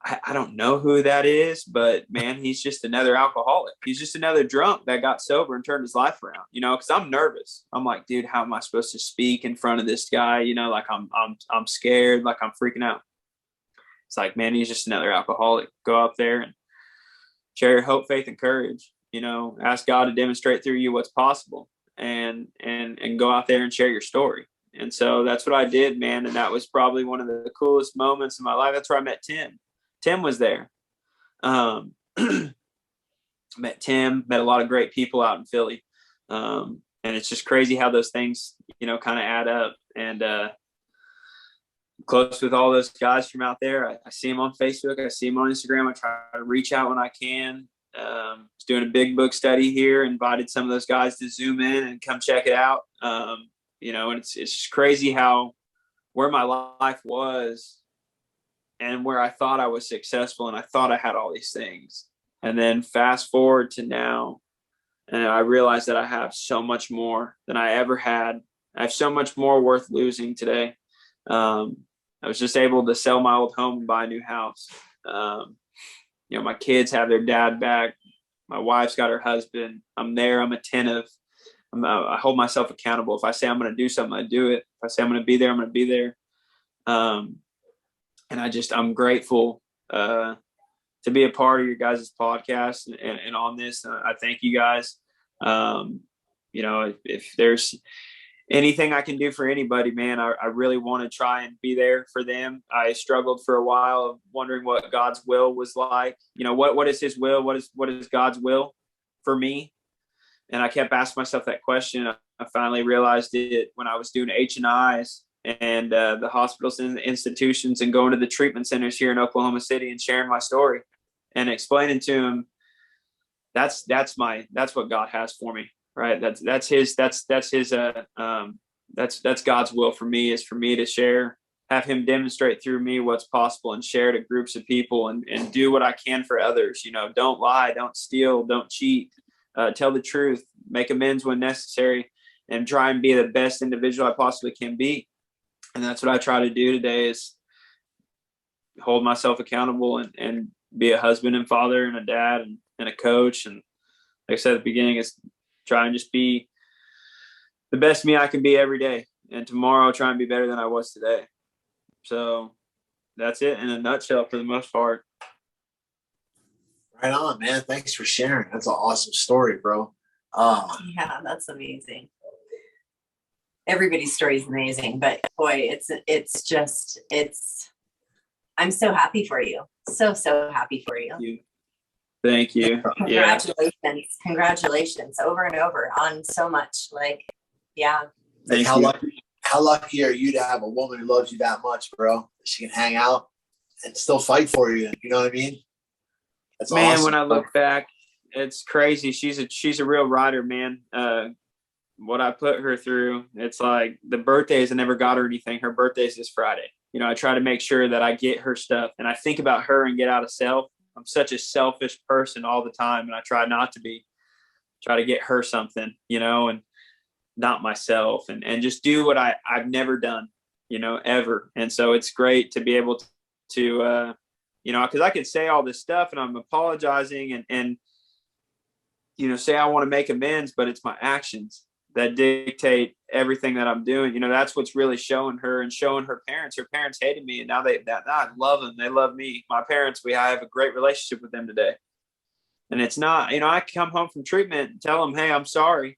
[SPEAKER 4] I don't know who that is, but man, he's just another alcoholic. He's just another drunk that got sober and turned his life around, you know, because I'm nervous. I'm like, dude, how am I supposed to speak in front of this guy? You know, like I'm scared, like I'm freaking out. It's like, man, he's just another alcoholic. Go out there and share your hope, faith, and courage. You know, ask God to demonstrate through you what's possible, and go out there and share your story. And so that's what I did, man. And that was probably one of the coolest moments in my life. That's where I met Tim. Tim was there. Met Tim, met a lot of great people out in Philly. And it's just crazy how those things, you know, kind of add up. And close with all those guys from out there. I see them on Facebook. I see them on Instagram. I try to reach out when I can. Was doing a big book study here, invited some of those guys to Zoom in and come check it out. You know, and it's just crazy how where my life was and where I thought I was successful and I thought I had all these things. And then fast forward to now, and I realized that I have so much more than I ever had. I have so much more worth losing today. I was just able to sell my old home and buy a new house. You know, my kids have their dad back. My wife's got her husband. I'm there. I'm attentive. I hold myself accountable. If I say I'm going to do something, I do it. If I say I'm going to be there, I'm going to be there. And I'm grateful to be a part of your guys' podcast and on this. I thank you guys. You know, if there's anything I can do for anybody, man, I really want to try and be there for them. I struggled for a while of wondering what God's will was like. You know, what is his will? What is God's will for me? And I kept asking myself that question. I finally realized it when I was doing H&Is and the hospitals and the institutions and going to the treatment centers here in Oklahoma City and sharing my story and explaining to them that's what God has for me. Right. That's God's will for me, is for me to share, have him demonstrate through me what's possible and share to groups of people and do what I can for others. You know, don't lie, don't steal, don't cheat, tell the truth, make amends when necessary, and try and be the best individual I possibly can be. And that's what I try to do today, is hold myself accountable and be a husband and father and a dad and a coach. And like I said at the beginning, is try and just be the best me I can be every day. And tomorrow I'll try and be better than I was today. So that's it in a nutshell for the most part.
[SPEAKER 2] Right on, man. Thanks for sharing. That's an awesome story, bro.
[SPEAKER 3] Yeah, that's amazing. Everybody's story is amazing, but boy, I'm so happy for you. So happy for you.
[SPEAKER 4] Thank you.
[SPEAKER 3] Congratulations. Yeah. Congratulations over and over on so much. Like, yeah.
[SPEAKER 2] Like how lucky are you to have a woman who loves you that much, bro? She can hang out and still fight for you. You know what I mean? That's
[SPEAKER 4] man,
[SPEAKER 2] awesome.
[SPEAKER 4] When I look back, it's crazy. She's a real rider, man. What I put her through, it's like the birthdays, I never got her anything. Her birthday's this Friday. You know, I try to make sure that I get her stuff, and I think about her and get out of self. I'm such a selfish person all the time, and I try not to be. Try to get her something, you know, and not myself, and just do what I've never done, you know, ever. And so it's great to be able to you know, because I could say all this stuff and I'm apologizing and you know, say I want to make amends, but it's my actions that dictate everything that I'm doing. You know, that's what's really showing her and showing her parents. Her parents hated me, and now I love them. They love me. My parents, I have a great relationship with them today. And it's not, you know, I come home from treatment and tell them, hey, I'm sorry.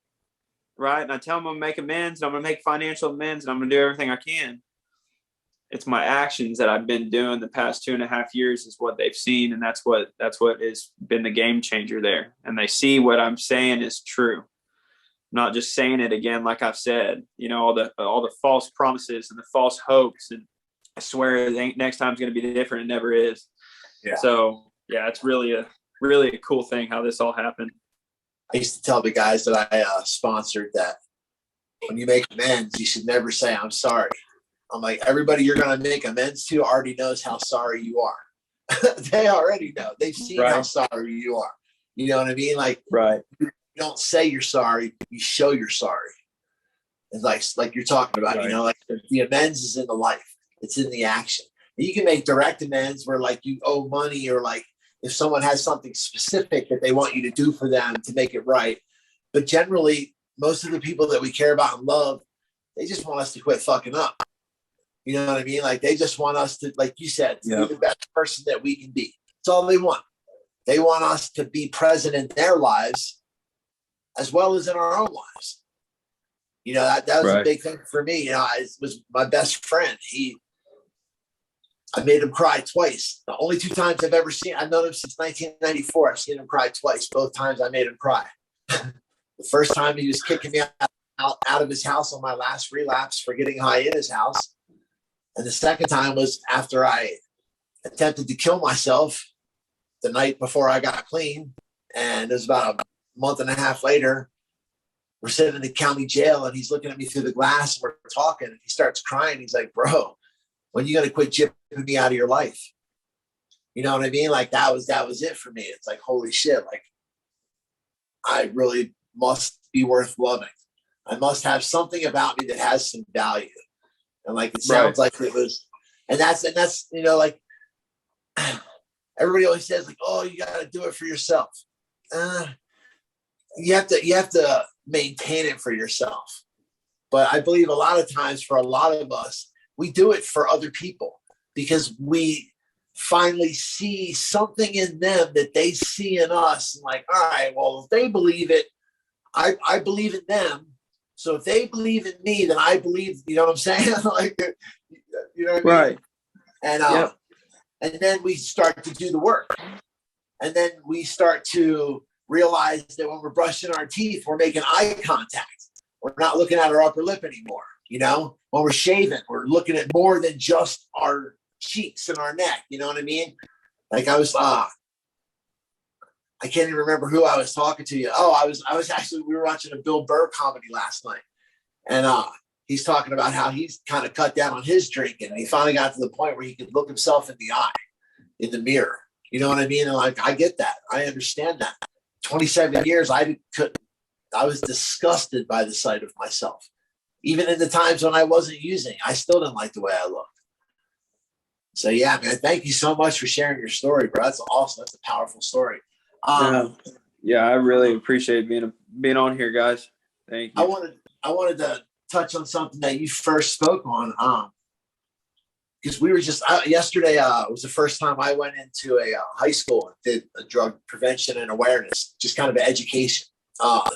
[SPEAKER 4] Right. And I tell them I'm going to make amends, and I'm going to make financial amends, and I'm going to do everything I can. It's my actions that I've been doing the past 2.5 years is what they've seen. And that's what has been the game changer there. And they see what I'm saying is true. I'm not just saying it again, like I've said, you know, all the false promises and the false hopes. And I swear next time's going to be different. It never is. Yeah. So yeah, it's really a cool thing how this all happened.
[SPEAKER 2] I used to tell the guys that I sponsored that when you make amends, you should never say, I'm sorry. I'm like, everybody you're going to make amends to already knows how sorry you are. They already know. They've seen how sorry you are. You know what I mean? Like, you don't say you're sorry. You show you're sorry. It's like you're talking about,
[SPEAKER 4] Right.
[SPEAKER 2] like the amends is in the life. It's in the action. You can make direct amends where like you owe money, or like if someone has something specific that they want you to do for them to make it right. But generally, most of the people that we care about and love, they just want us to quit fucking up. You know what I mean? Like they just want us to, like you said, to be the best person that we can be. That's all they want. They want us to be present in their lives as well as in our own lives. That was a big thing for me. It was my best friend. I made him cry twice. The only 2 times I've known him since 1994. I've seen him cry twice. Both times I made him cry. The first time he was kicking me out of his house on my last relapse for getting high in his house. And the second time was after I attempted to kill myself the night before I got clean. And it was about a month and a half later. We're sitting in the county jail and he's looking at me through the glass and we're talking and he starts crying. He's like, bro, when are you going to quit jipping me out of your life? You know what I mean? Like that was it for me. It's like, holy shit. Like I really must be worth loving. I must have something about me that has some value. And like, it sounds like it was, and that's, like everybody always says like, oh, you got to do it for yourself. You have to maintain it for yourself. But I believe a lot of times for a lot of us, we do it for other people because we finally see something in them that they see in us. And like, all right, well, if they believe it, I believe in them. So if they believe in me, then I believe, you know what I'm saying? Like, you know what I mean? And, and then we start to do the work. And then we start to realize that when we're brushing our teeth, we're making eye contact. We're not looking at our upper lip anymore. When we're shaving, we're looking at more than just our cheeks and our neck. You know what I mean? Like I was, I can't even remember who I was talking to you. Oh, I was actually, we were watching a Bill Burr comedy last night. And he's talking about how he's kind of cut down on his drinking. And he finally got to the point where he could look himself in the eye, in the mirror. You know what I mean? And like, I get that. I understand that. 27 years, I was disgusted by the sight of myself. Even in the times when I wasn't using, I still didn't like the way I looked. So yeah, man, thank you so much for sharing your story, bro. That's awesome. That's a powerful story.
[SPEAKER 4] Yeah, I really appreciate being on here, guys. Thank you.
[SPEAKER 2] I wanted to touch on something that you first spoke on. Because we were just yesterday was the first time I went into a high school and did a drug prevention and awareness, just kind of an education,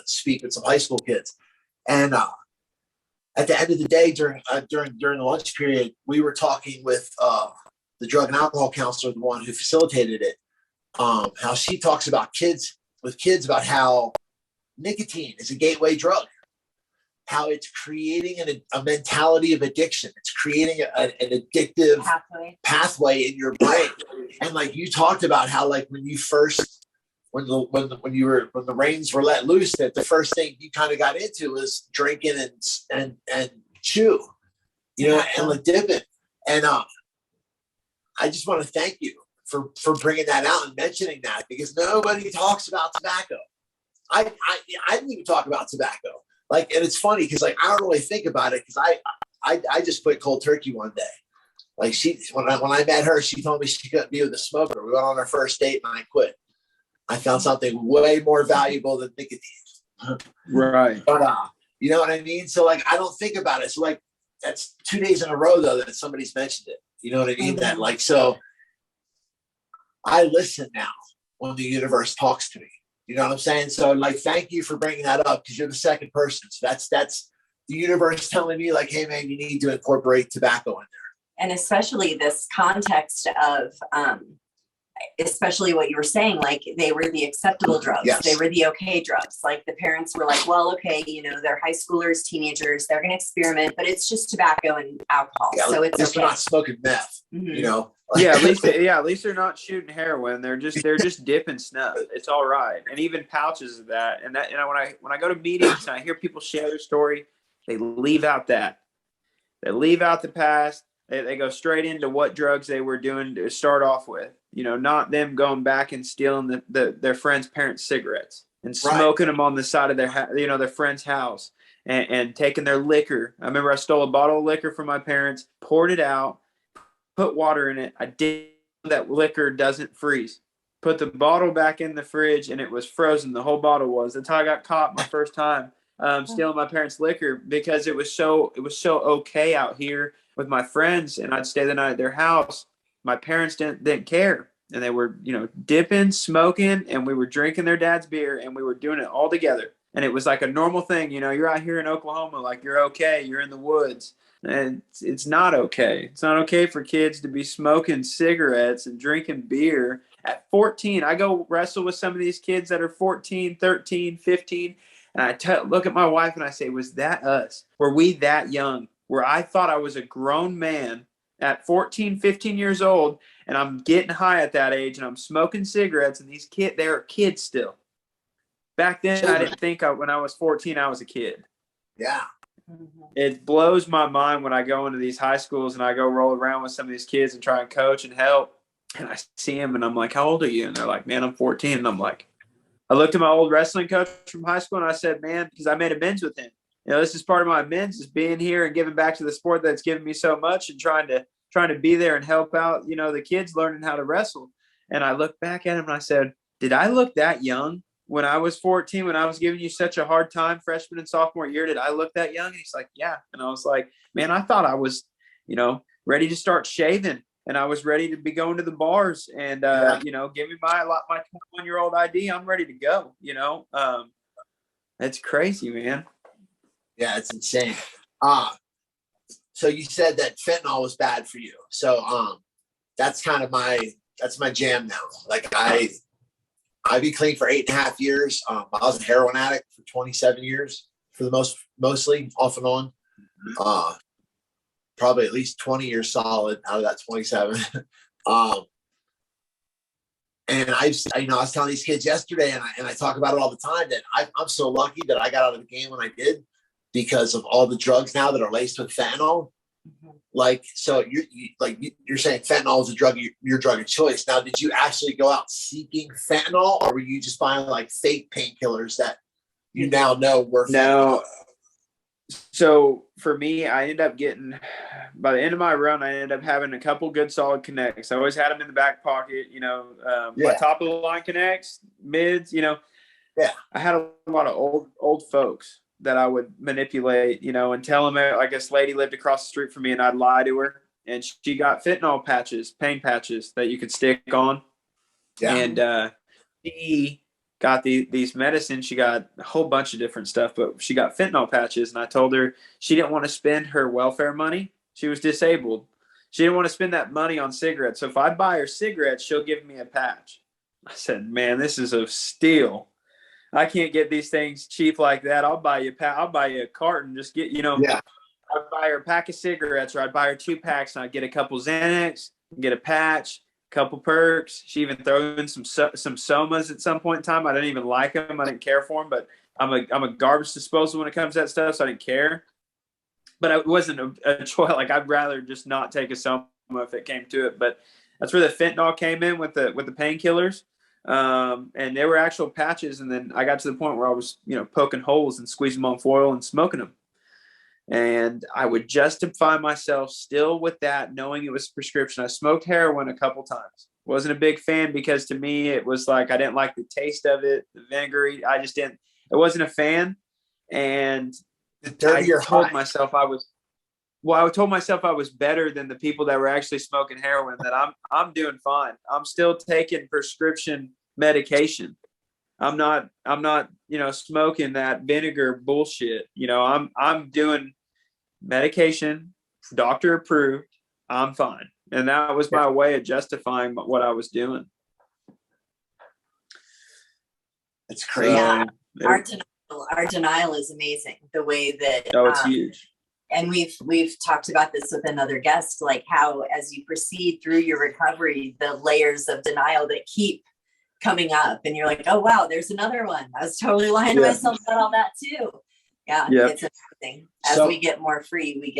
[SPEAKER 2] speak with some high school kids. And at the end of the day, during the lunch period, we were talking with the drug and alcohol counselor, the one who facilitated it, how she talks about kids about how nicotine is a gateway drug, how it's creating a mentality of addiction. It's creating an addictive pathway in your brain. And like you talked about how like when the reins were let loose, that the first thing you kind of got into was drinking and chew, and like dipping. And I just want to thank you for bringing that out and mentioning that, because nobody talks about tobacco. I didn't even talk about tobacco. Like, and it's funny because like I don't really think about it because I just quit cold turkey one day. Like when I met her, she told me she couldn't be with a smoker. We went on our first date and I quit. I found something way more valuable than nicotine.
[SPEAKER 4] Right.
[SPEAKER 2] But you know what I mean? So like I don't think about it. So like that's 2 days in a row though that somebody's mentioned it. You know what I mean? That like, so I listen now when the universe talks to me. You know what I'm saying? So like, thank you for bringing that up because you're the second person. So that's the universe telling me like, hey man, you need to incorporate tobacco in there.
[SPEAKER 3] And especially this context of, especially what you were saying, like they were the acceptable drugs.
[SPEAKER 2] Yes.
[SPEAKER 3] They were the okay drugs. Like the parents were like, well, okay, they're high schoolers, teenagers, they're going to experiment, but it's just tobacco and alcohol.
[SPEAKER 2] Yeah,
[SPEAKER 3] so it's okay.
[SPEAKER 2] They're not smoking meth,
[SPEAKER 4] Yeah, at least they're not shooting heroin. They're just dipping snuff. It's all right. And even pouches of that. And that, when I go to meetings and I hear people share their story, they leave out that. They leave out the past. They go straight into what drugs they were doing to start off with. Not them going back and stealing their friends' parents' cigarettes and smoking them on the side of their friend's house and taking their liquor. I remember I stole a bottle of liquor from my parents, poured it out, put water in it. I did that liquor doesn't freeze. Put the bottle back in the fridge and it was frozen. The whole bottle was. That's how I got caught my first time stealing my parents' liquor, because it was so okay out here with my friends, and I'd stay the night at their house. My parents didn't care, and they were, you know, dipping, smoking, and we were drinking their dad's beer, and we were doing it all together. And it was like a normal thing. You know, you're out here in Oklahoma, like you're okay. You're in the woods. And it's not okay. It's not okay for kids to be smoking cigarettes and drinking beer at 14. I go wrestle with some of these kids that are 14, 13, 15. And I look at my wife and I say, was that us? Were we that young? Where I thought I was a grown man at 14, 15 years old, and I'm getting high at that age, and I'm smoking cigarettes, and these kids, they're kids still. Back then, I didn't think when I was 14, I was a kid.
[SPEAKER 2] Yeah.
[SPEAKER 4] It blows my mind when I go into these high schools and I go roll around with some of these kids and try and coach and help. And I see them and I'm like, how old are you? And they're like, man, I'm 14. And I'm like, I looked at my old wrestling coach from high school and I said, man, because I made amends with him. You know, this is part of my amends, is being here and giving back to the sport that's given me so much, and trying to be there and help out, you know, the kids learning how to wrestle. And I looked back at him and I said, did I look that young when I was 14, when I was giving you such a hard time freshman and sophomore year? Did I look that young? And he's like, yeah. And I was like, man, I thought I was, you know, ready to start shaving, and I was ready to be going to the bars, and, you know, give me my 21-year-old ID. I'm ready to go, you know. It's crazy, man.
[SPEAKER 2] Yeah, it's insane. So you said that fentanyl was bad for you. So that's kind of that's my jam now. Like I'd be clean for 8.5 years. I was a heroin addict for 27 years, for the mostly off and on. Probably at least 20 years solid out of that 27. And I was telling these kids yesterday, and I talk about it all the time, that I'm so lucky that I got out of the game when I did, because of all the drugs now that are laced with fentanyl. Like, so you're saying fentanyl is a drug, your drug of choice. Now, did you actually go out seeking fentanyl, or were you just buying like fake painkillers that you now know were fentanyl?
[SPEAKER 4] No. So for me, I ended up getting, by the end of my run, I ended up having a couple good solid connects. I always had them in the back pocket, you know, my top of the line connects, mids, you know.
[SPEAKER 2] Yeah.
[SPEAKER 4] I had a lot of old folks that I would manipulate, you know, and tell them, like, this lady lived across the street from me, and I'd lie to her, and she got fentanyl patches, pain patches that you could stick on. Yeah. And she got these medicines. She got a whole bunch of different stuff, but she got fentanyl patches. And I told her she didn't want to spend her welfare money. She was disabled. She didn't want to spend that money on cigarettes. So if I buy her cigarettes, she'll give me a patch. I said, man, this is a steal. I can't get these things cheap like that. I'll buy you a carton. Just get, you know, I'd buy her a pack of cigarettes, or I'd buy her 2 packs, and I'd get a couple Xanax, get a patch, couple perks. She even threw in some somas at some point in time. I didn't even like them. I didn't care for them, but I'm a garbage disposal when it comes to that stuff, so I didn't care. But it wasn't a choice. Like, I'd rather just not take a soma if it came to it. But that's where the fentanyl came in with the painkillers. And they were actual patches. And then I got to the point where I was, you know, poking holes and squeezing them on foil and smoking them. And I would justify myself still with that, knowing it was prescription. I smoked heroin a couple times. Wasn't a big fan, because to me, it was like, I didn't like the taste of it, the vinegary. I wasn't a fan. And I told myself I was better than the people that were actually smoking heroin, that I'm doing fine. I'm still taking prescription medication. I'm not, you know, smoking that vinegar bullshit. You know, I'm doing medication, doctor approved. I'm fine. And that was my way of justifying what I was doing.
[SPEAKER 2] It's crazy.
[SPEAKER 3] Yeah. Our denial is amazing. The way that,
[SPEAKER 4] it's huge.
[SPEAKER 3] And we've talked about this with another guest, like how, as you proceed through your recovery, the layers of denial that keep coming up, and you're like, oh wow, there's another one. I was totally lying to myself about all that too. Yeah. It's amazing. As we get more free, we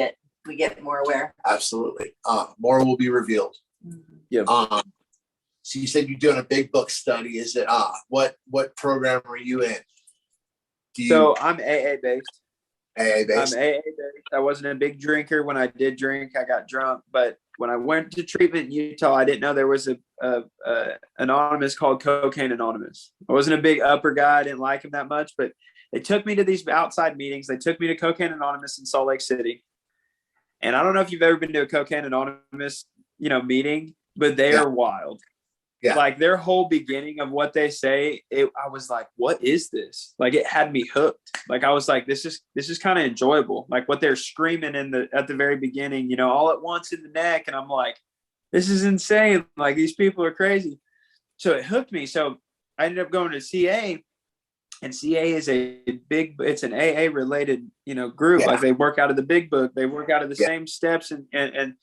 [SPEAKER 3] get more aware.
[SPEAKER 2] Absolutely. More will be revealed.
[SPEAKER 3] Mm-hmm.
[SPEAKER 4] Yeah.
[SPEAKER 2] So you said you're doing a big book study. Is it what program are you in?
[SPEAKER 4] So I'm AA based.
[SPEAKER 2] AA based.
[SPEAKER 4] I'm AA based. I wasn't a big drinker. When I did drink, I got drunk. But when I went to treatment in Utah, I didn't know there was a anonymous called Cocaine Anonymous. I wasn't a big upper guy. I didn't like him that much, but they took me to these outside meetings. They took me to Cocaine Anonymous in Salt Lake City. And I don't know if you've ever been to a Cocaine Anonymous, meeting, but they are wild.
[SPEAKER 2] Yeah.
[SPEAKER 4] Like their whole beginning of what they say, I was like, what is this? Like it had me hooked. Like I was like, this is kind of enjoyable. Like what they're screaming at the very beginning, all at once in the neck. And I'm like, this is insane. Like these people are crazy. So it hooked me. So I ended up going to CA, and CA is it's an AA related, group.
[SPEAKER 2] Yeah.
[SPEAKER 4] Like they work out of the big book. They work out of the same steps and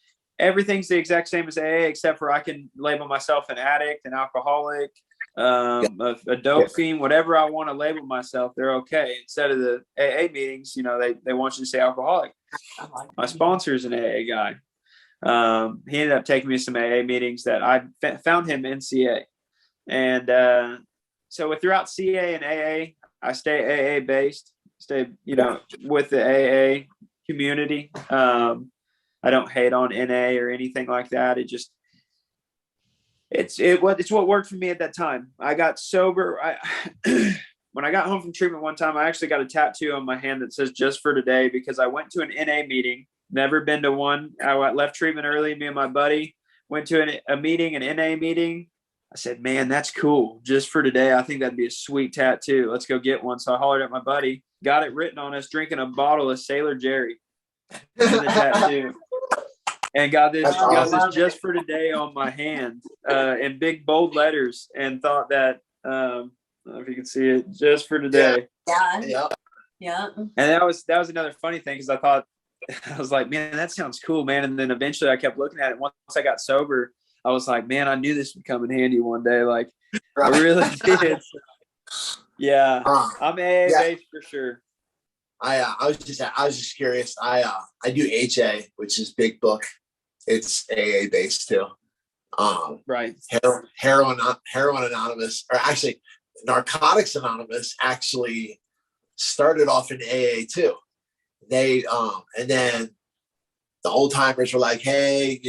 [SPEAKER 4] everything's the exact same as AA, except for I can label myself an addict, an alcoholic, a dope fiend, whatever I want to label myself, they're okay. Instead of the AA meetings, they want you to say alcoholic. My sponsor is an AA guy. He ended up taking me to some AA meetings that I found him in CA. And so throughout CA and AA, I stay AA based, with the AA community. I don't hate on NA or anything like that. It's what worked for me at that time. I got sober. When I got home from treatment one time, I actually got a tattoo on my hand that says "Just for Today" because I went to an NA meeting. Never been to one. I left treatment early. Me and my buddy went to a meeting, an NA meeting. I said, "Man, that's cool. Just for today. I think that'd be a sweet tattoo. Let's go get one." So I hollered at my buddy, got it written on us, drinking a bottle of Sailor Jerry in the tattoo. And got this "Just for Today" on my hand in big bold letters, and thought that I don't know if you can see it, "Just for Today."
[SPEAKER 3] Yeah.
[SPEAKER 4] And that was another funny thing because I was like, man, that sounds cool, man. And then eventually I kept looking at it. Once I got sober, I was like, man, I knew this would come in handy one day. Like I really did. Yeah, I'm AA based for sure.
[SPEAKER 2] I was just curious. I do HA, which is big book. It's AA based too.
[SPEAKER 4] Right.
[SPEAKER 2] Heroin Anonymous, or actually Narcotics Anonymous, actually started off in AA too. They and then the old timers were like, hey,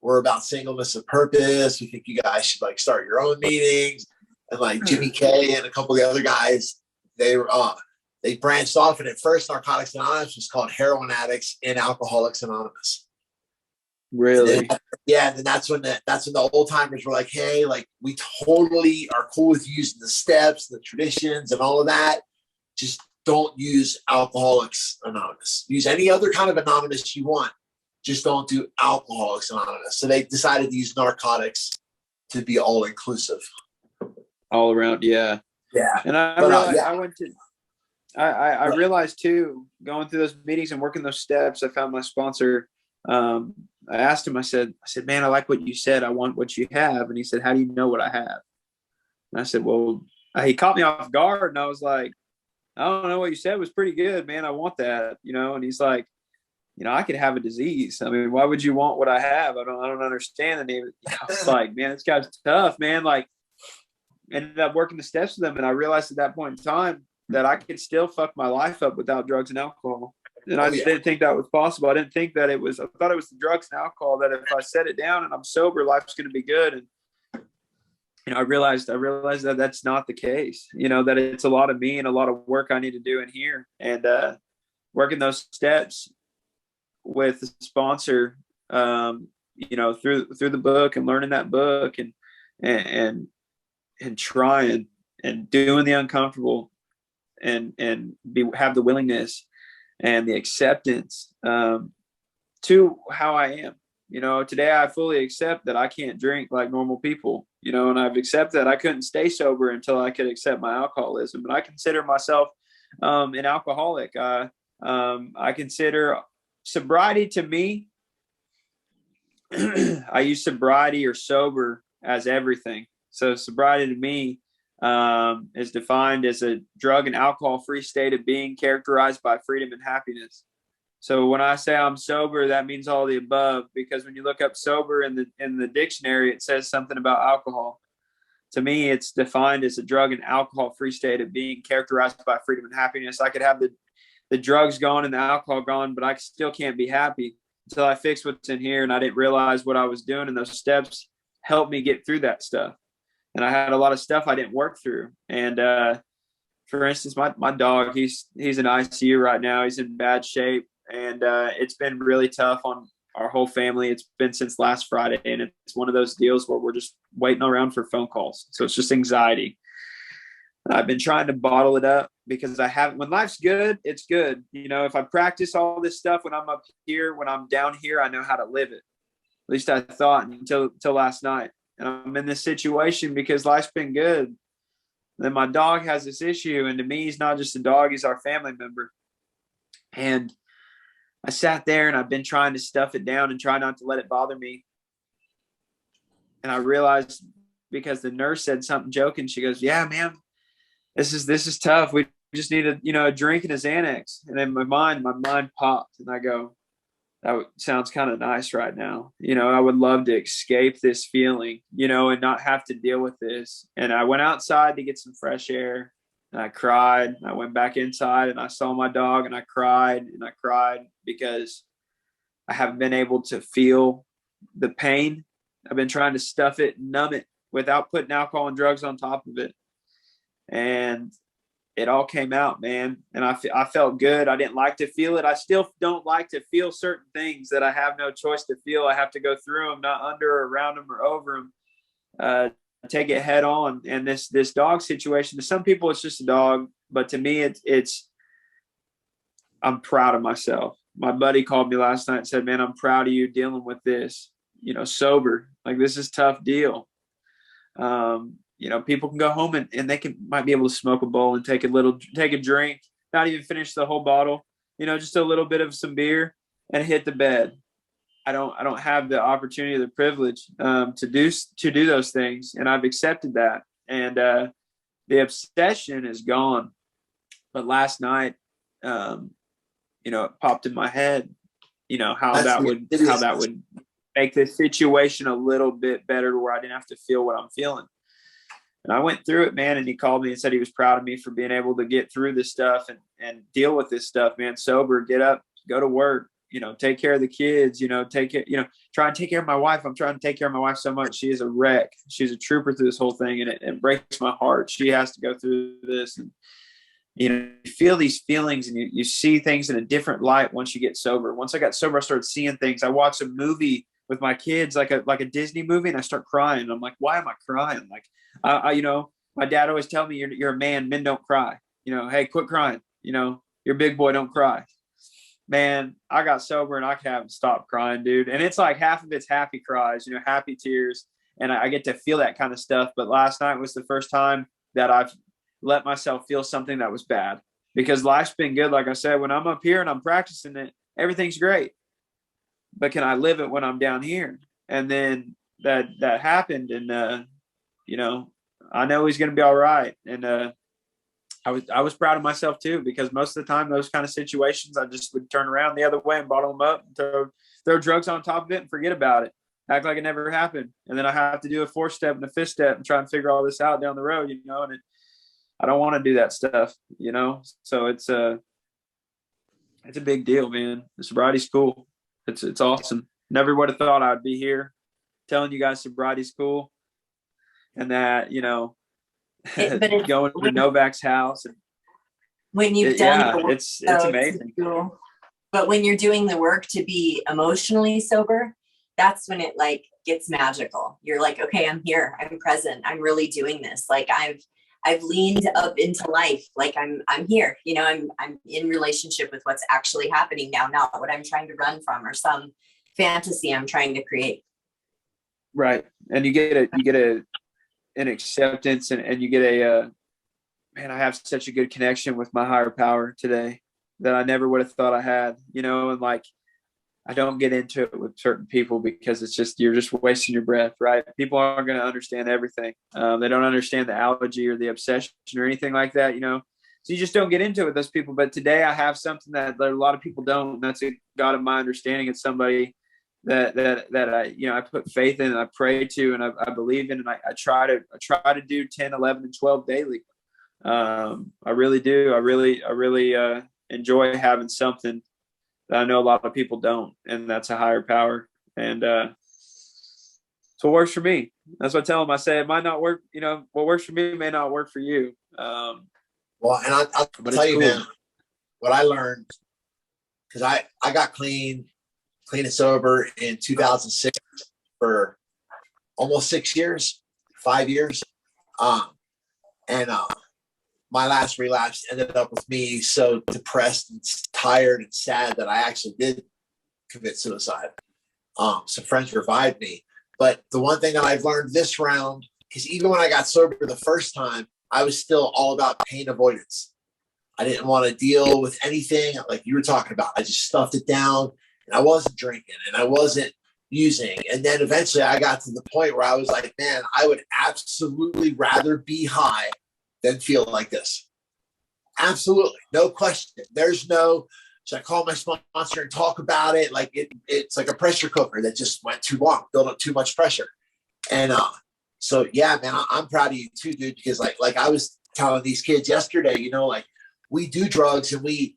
[SPEAKER 2] we're about singleness of purpose. We think you guys should start your own meetings. And like Jimmy K and a couple of the other guys, they branched off, and at first Narcotics Anonymous was called Heroin Addicts and Alcoholics Anonymous.
[SPEAKER 4] Really?
[SPEAKER 2] And then that's when the old timers were like, hey, we totally are cool with using the steps, the traditions, and all of that. Just don't use Alcoholics Anonymous. Use any other kind of anonymous you want. Just don't do Alcoholics Anonymous. So they decided to use narcotics to be all inclusive.
[SPEAKER 4] All around, yeah.
[SPEAKER 2] Yeah.
[SPEAKER 4] And I realized too, going through those meetings and working those steps, I found my sponsor. I asked him, I said, man, I like what you said. I want what you have. And he said, how do you know what I have? And I said, well, he caught me off guard, and I was like, I don't know, what you said was pretty good, man. I want that, and he's like, I could have a disease. I mean, why would you want what I have? I don't understand. And I was like, man, this guy's tough, man. Like, ended up working the steps with him, and I realized at that point in time that I could still fuck my life up without drugs and alcohol. And I didn't think that was possible. I didn't think that I thought it was the drugs and alcohol, that if I set it down and I'm sober, life's going to be good. And, I realized that that's not the case, that it's a lot of me and a lot of work I need to do in here, and working those steps with the sponsor, through the book and learning that book and trying and doing the uncomfortable and have the willingness and the acceptance to how I am. Today I fully accept that I can't drink like normal people, and I've accepted that I couldn't stay sober until I could accept my alcoholism. But I consider myself an alcoholic. I consider sobriety to me, I use sobriety or sober as everything. So sobriety to me is defined as a drug and alcohol-free state of being characterized by freedom and happiness. So when I say I'm sober, that means all the above, because when you look up sober in the dictionary, it says something about alcohol. To me, it's defined as a drug and alcohol-free state of being characterized by freedom and happiness. I could have the the drugs gone and the alcohol gone, but I still can't be happy until I fix what's in here. And I didn't realize what I was doing. And those steps helped me get through that stuff. And I had a lot of stuff I didn't work through. And, for instance, my dog, he's in ICU right now. He's in bad shape. And, it's been really tough on our whole family. It's been since last Friday. And it's one of those deals where we're just waiting around for phone calls. So it's just anxiety. I've been trying to bottle it up because when life's good, it's good. You know, if I practice all this stuff when I'm up here, when I'm down here, I know how to live it. At least I thought until last night. And I'm in this situation because life's been good. And then my dog has this issue. And to me, he's not just a dog, he's our family member. And I sat there and I've been trying to stuff it down and try not to let it bother me. And I realized because the nurse said something joking, she goes, "Yeah, man, this is tough. We just need a drink and a Xanax." And then my mind popped and I go, that sounds kind of nice right now. You know, I would love to escape this feeling, and not have to deal with this. And I went outside to get some fresh air and I cried. I went back inside and I saw my dog and I cried because I haven't been able to feel the pain. I've been trying to stuff it, numb it without putting alcohol and drugs on top of it. And it all came out, man. And I felt good. I didn't like to feel it. I still don't like to feel certain things that I have no choice to feel. I have to go through them, not under or around them or over them. Take it head on. And this dog situation, to some people, it's just a dog. But to me, it's I'm proud of myself. My buddy called me last night and said, "Man, I'm proud of you dealing with this, sober. Like, this is a tough deal." People can go home and they might be able to smoke a bowl and take a drink, not even finish the whole bottle, just a little bit of some beer and hit the bed. I don't have the opportunity or the privilege to do those things. And I've accepted that. And the obsession is gone. But last night, it popped in my head, how that would make the situation a little bit better where I didn't have to feel what I'm feeling. And I went through it, man. And he called me and said he was proud of me for being able to get through this stuff and deal with this stuff, man. Sober, get up, go to work, take care of the kids, try and take care of my wife. I'm trying to take care of my wife so much. She is a wreck. She's a trooper through this whole thing. And it breaks my heart. She has to go through this. And, you feel these feelings and you see things in a different light once you get sober. Once I got sober, I started seeing things. I watched a movie with my kids, like a Disney movie, and I start crying. I'm like, why am I crying? Like, my dad always tell me, you're a man, men don't cry. Hey, quit crying. You're a big boy, don't cry. Man, I got sober and I haven't stopped crying, dude. And it's like half of it's happy cries, happy tears, and I get to feel that kind of stuff. But last night was the first time that I've let myself feel something that was bad, because life's been good. Like I said, when I'm up here and I'm practicing it, everything's great. But can I live it when I'm down here? And then that happened. And, I know he's going to be all right. And I was proud of myself too, because most of the time, those kind of situations, I just would turn around the other way and bottle them up, and throw drugs on top of it and forget about it. Act like it never happened. And then I have to do a 4-step and a 5th step and try and figure all this out down the road, and I don't want to do that stuff, So it's a big deal, man. The sobriety's cool. It's awesome. Never would have thought I'd be here telling you guys sobriety's cool, and that, going to Novak's house.
[SPEAKER 3] When you've done the work,
[SPEAKER 4] it's amazing.
[SPEAKER 3] Cool. But when you're doing the work to be emotionally sober, that's when it gets magical. You're like, okay, I'm here. I'm present. I'm really doing this. Like I've leaned up into life. Like I'm here, I'm in relationship with what's actually happening now, not what I'm trying to run from or some fantasy I'm trying to create.
[SPEAKER 4] Right. And you get an acceptance and you get man, I have such a good connection with my higher power today that I never would have thought I had, and I don't get into it with certain people because it's just, you're just wasting your breath, right? People aren't going to understand everything. They don't understand the allergy or the obsession or anything like that, So you just don't get into it with those people. But today I have something that a lot of people don't. And that's a God of my understanding. It's somebody that I put faith in and I pray to and I believe in. And I try to do 10, 11, and 12 daily. I really do. I really am enjoy having something that I know a lot of people don't, and that's a higher power. And so what works for me. That's what I tell them. I say it might not work. You know, what works for me may not work for you.
[SPEAKER 2] Well, and I'll tell you, cool, man, what I learned, because I got clean and sober in 2006 for almost 6 years, 5 years. And my last relapse ended up with me so depressed and tired and sad that I actually did commit suicide. Some friends revived me. But the one thing that I've learned this round, because even when I got sober the first time, I was still all about pain avoidance. I didn't want to deal with anything like you were talking about. I just stuffed it down, and I wasn't drinking and I wasn't using. And then eventually I got to the point where I was like, man, I would absolutely rather be high than feel like this. Absolutely. No question. There's no, should I call my sponsor and talk about it? Like it's like a pressure cooker that just went too long, built up too much pressure. And so yeah, man, I'm proud of you too, dude, because like I was telling these kids yesterday, you know, like we do drugs and we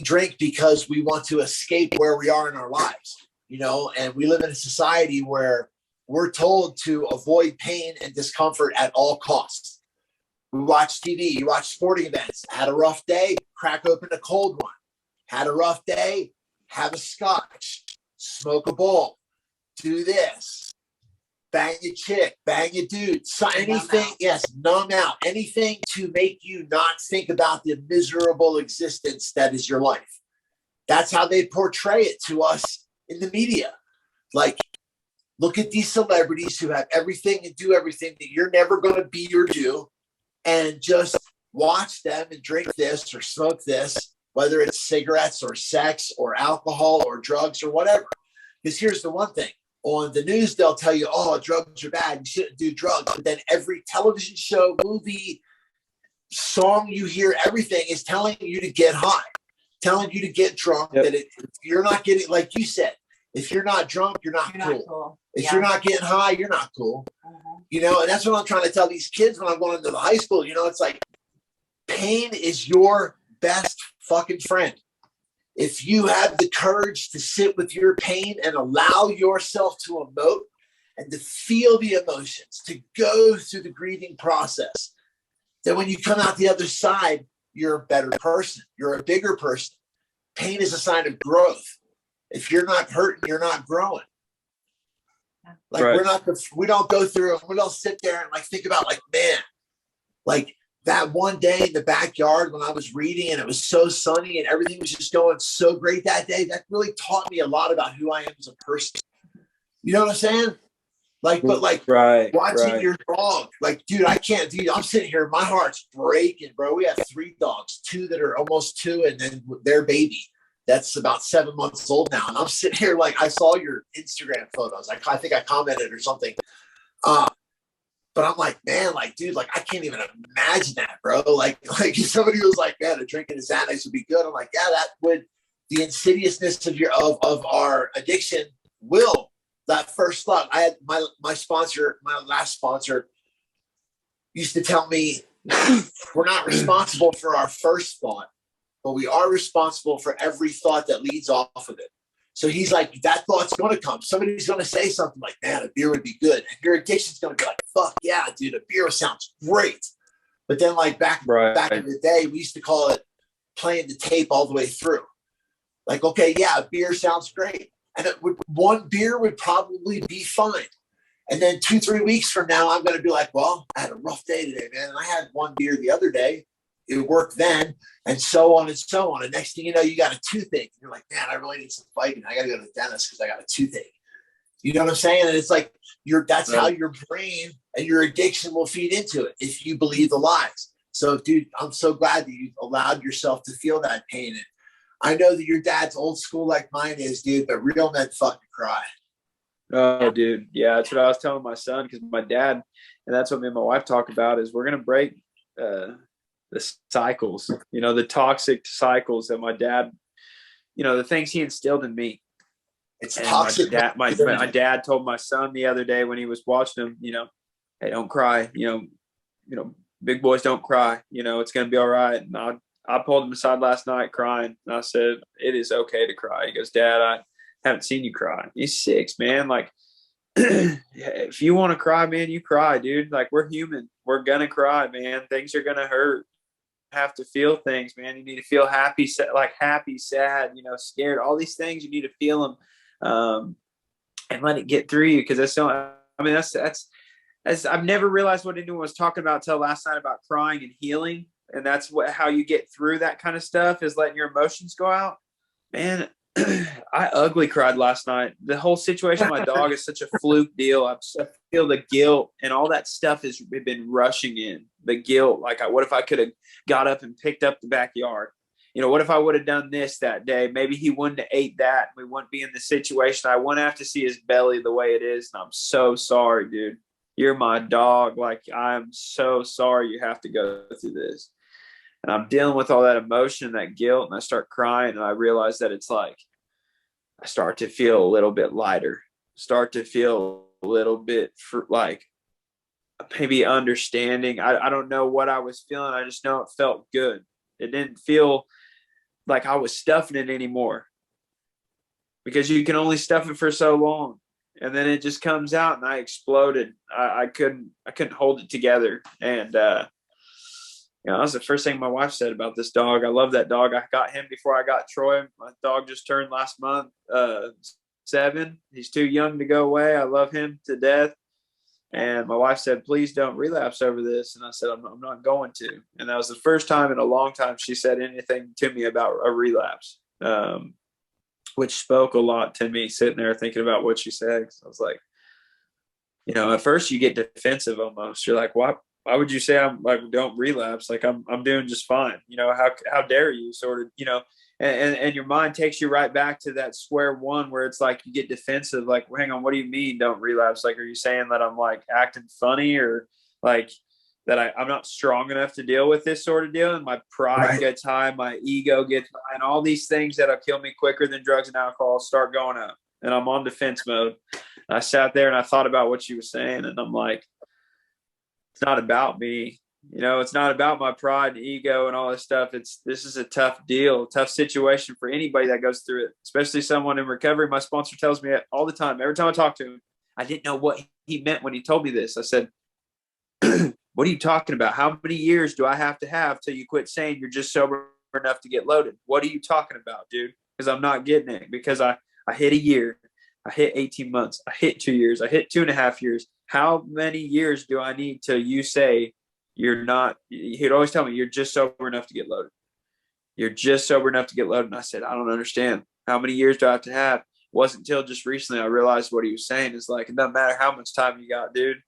[SPEAKER 2] drink because we want to escape where we are in our lives, you know, and we live in a society where we're told to avoid pain and discomfort at all costs. We watch TV, you watch sporting events, had a rough day, crack open a cold one. Had a rough day, have a scotch, smoke a bowl, do this, bang a chick, bang a dude, so anything, yes, numb out, anything to make you not think about the miserable existence that is your life. That's how they portray it to us in the media. Like, look at these celebrities who have everything and do everything that you're never going to be or do, and just watch them and drink this or smoke this, whether it's cigarettes or sex or alcohol or drugs or whatever. Because here's the one thing. On the news, they'll tell you, oh, drugs are bad. You shouldn't do drugs. But then every television show, movie, song you hear, everything is telling you to get high, telling you to get drunk. Yep. That if you're not getting, like you said, if you're not drunk, you're not cool. If you're not getting high, you're not cool. You know, and that's what I'm trying to tell these kids when I'm going into the high school. You know, it's like pain is your best fucking friend. If you have the courage to sit with your pain and allow yourself to emote and to feel the emotions, to go through the grieving process, then when you come out the other side, you're a better person. You're a bigger person. Pain is a sign of growth. If you're not hurting, you're not growing. Like right. We don't go through and we don't sit there and like think about like, man, like that one day in the backyard when I was reading and it was so sunny and everything was just going so great that day, that really taught me a lot about who I am as a person. You know what I'm saying? Like, but like watching your dog, like, dude, I can't, dude, I'm sitting here, my heart's breaking, bro. We have 3 dogs, 2 that are almost 2 and then their baby that's about 7 months old now. And I'm sitting here like, I saw your Instagram photos. I think I commented or something. But I'm like, man, like, dude, like, I can't even imagine that, bro. Like if somebody was like, man, a drink and a Xanax would be good. I'm like, yeah, that would, the insidiousness of our addiction will, that first thought. I had my last sponsor used to tell me, we're not responsible for our first thought, but we are responsible for every thought that leads off of it. So he's like, that thought's going to come. Somebody's going to say something like, man, a beer would be good. And your addiction's going to be like, fuck yeah, dude, a beer sounds great. But then like back in the day, we used to call it playing the tape all the way through. Like, okay, yeah, a beer sounds great. And one beer would probably be fine. And then 2-3 weeks from now, I'm going to be like, well, I had a rough day today, man. And I had one beer the other day. It worked then, and so on and so on. And next thing you know, you got a toothache. And you're like, man, I really need some vitamin. I got to go to the dentist because I got a toothache. You know what I'm saying? And it's like, that's how your brain and your addiction will feed into it if you believe the lies. So, dude, I'm so glad that you allowed yourself to feel that pain. And I know that your dad's old school like mine is, dude, but real men fucking cry.
[SPEAKER 4] Oh, dude. Yeah, that's what I was telling my son, because my dad, and that's what me and my wife talk about, is we're going to break the cycles, you know, the toxic cycles that my dad, you know, the things he instilled in me.
[SPEAKER 2] It's toxic.
[SPEAKER 4] My dad told my son the other day when he was watching him, you know, hey, don't cry, you know, big boys don't cry, you know, it's going to be all right. And I pulled him aside last night crying. And I said, it is okay to cry. He goes, Dad, I haven't seen you cry. He's 6, man. Like, if you want to cry, man, you cry, dude. Like, we're human. We're going to cry, man. Things are going to hurt. You have to feel things, man. You need to feel happy, happy, sad, scared, all these things. You need to feel them and let it get through you. Cause that's I've never realized what anyone was talking about till last night about crying and healing. And that's how you get through that kind of stuff, is letting your emotions go out. Man, I ugly cried last night. The whole situation with my dog is such a fluke deal. I feel the guilt and all that stuff has been rushing in. The guilt, like, what if I could have got up and picked up the backyard? What if I would have done this that day? Maybe he wouldn't have ate that. We wouldn't be in the situation. I wouldn't have to see his belly the way it is. And I'm so sorry, dude. You're my dog. Like, I'm so sorry you have to go through this. And I'm dealing with all that emotion, that guilt, and I start crying, and I realize that it's like I start to feel a little bit lighter, start to feel a little bit like maybe understanding. I don't know what I was feeling. I just know it felt good. It didn't feel like I was stuffing it anymore, because you can only stuff it for so long. And then it just comes out, and I exploded. I couldn't hold it together. And, that was the first thing my wife said about this dog. I love that dog. I got him before I got Troy. My dog just turned last month, 7. He's too young to go away. I love him to death. And my wife said, please don't relapse over this. And I said, I'm not going to. And that was the first time in a long time she said anything to me about a relapse, which spoke a lot to me, sitting there thinking about what she said. So I was like, at first you get defensive almost. You're like, what? Why would you say I'm like, don't relapse? Like, I'm doing just fine. How dare you, sort of, and your mind takes you right back to that square one where it's like you get defensive. Like, well, hang on, what do you mean don't relapse? Like, are you saying that I'm like acting funny, or like that I'm not strong enough to deal with this sort of deal? And my pride gets high, my ego gets high, and all these things that'll kill me quicker than drugs and alcohol start going up. And I'm on defense mode. And I sat there and I thought about what she was saying, and I'm like, it's not about me. It's not about my pride and ego and all this stuff. This is a tough deal, tough situation for anybody that goes through it, especially someone in recovery. My sponsor tells me all the time, every time I talk to him, I didn't know what he meant when he told me this. I said, what are you talking about? How many years do I have till you quit saying you're just sober enough to get loaded? What are you talking about, dude? Because I'm not getting it, because I hit a year. I hit 18 months. I hit 2 years. I hit 2.5 years. How many years do I need till you say you're not? He'd always tell me, you're just sober enough to get loaded. You're just sober enough to get loaded. And I said, I don't understand. How many years do I have to have? It wasn't until just recently I realized what he was saying is like, it doesn't matter how much time you got, dude.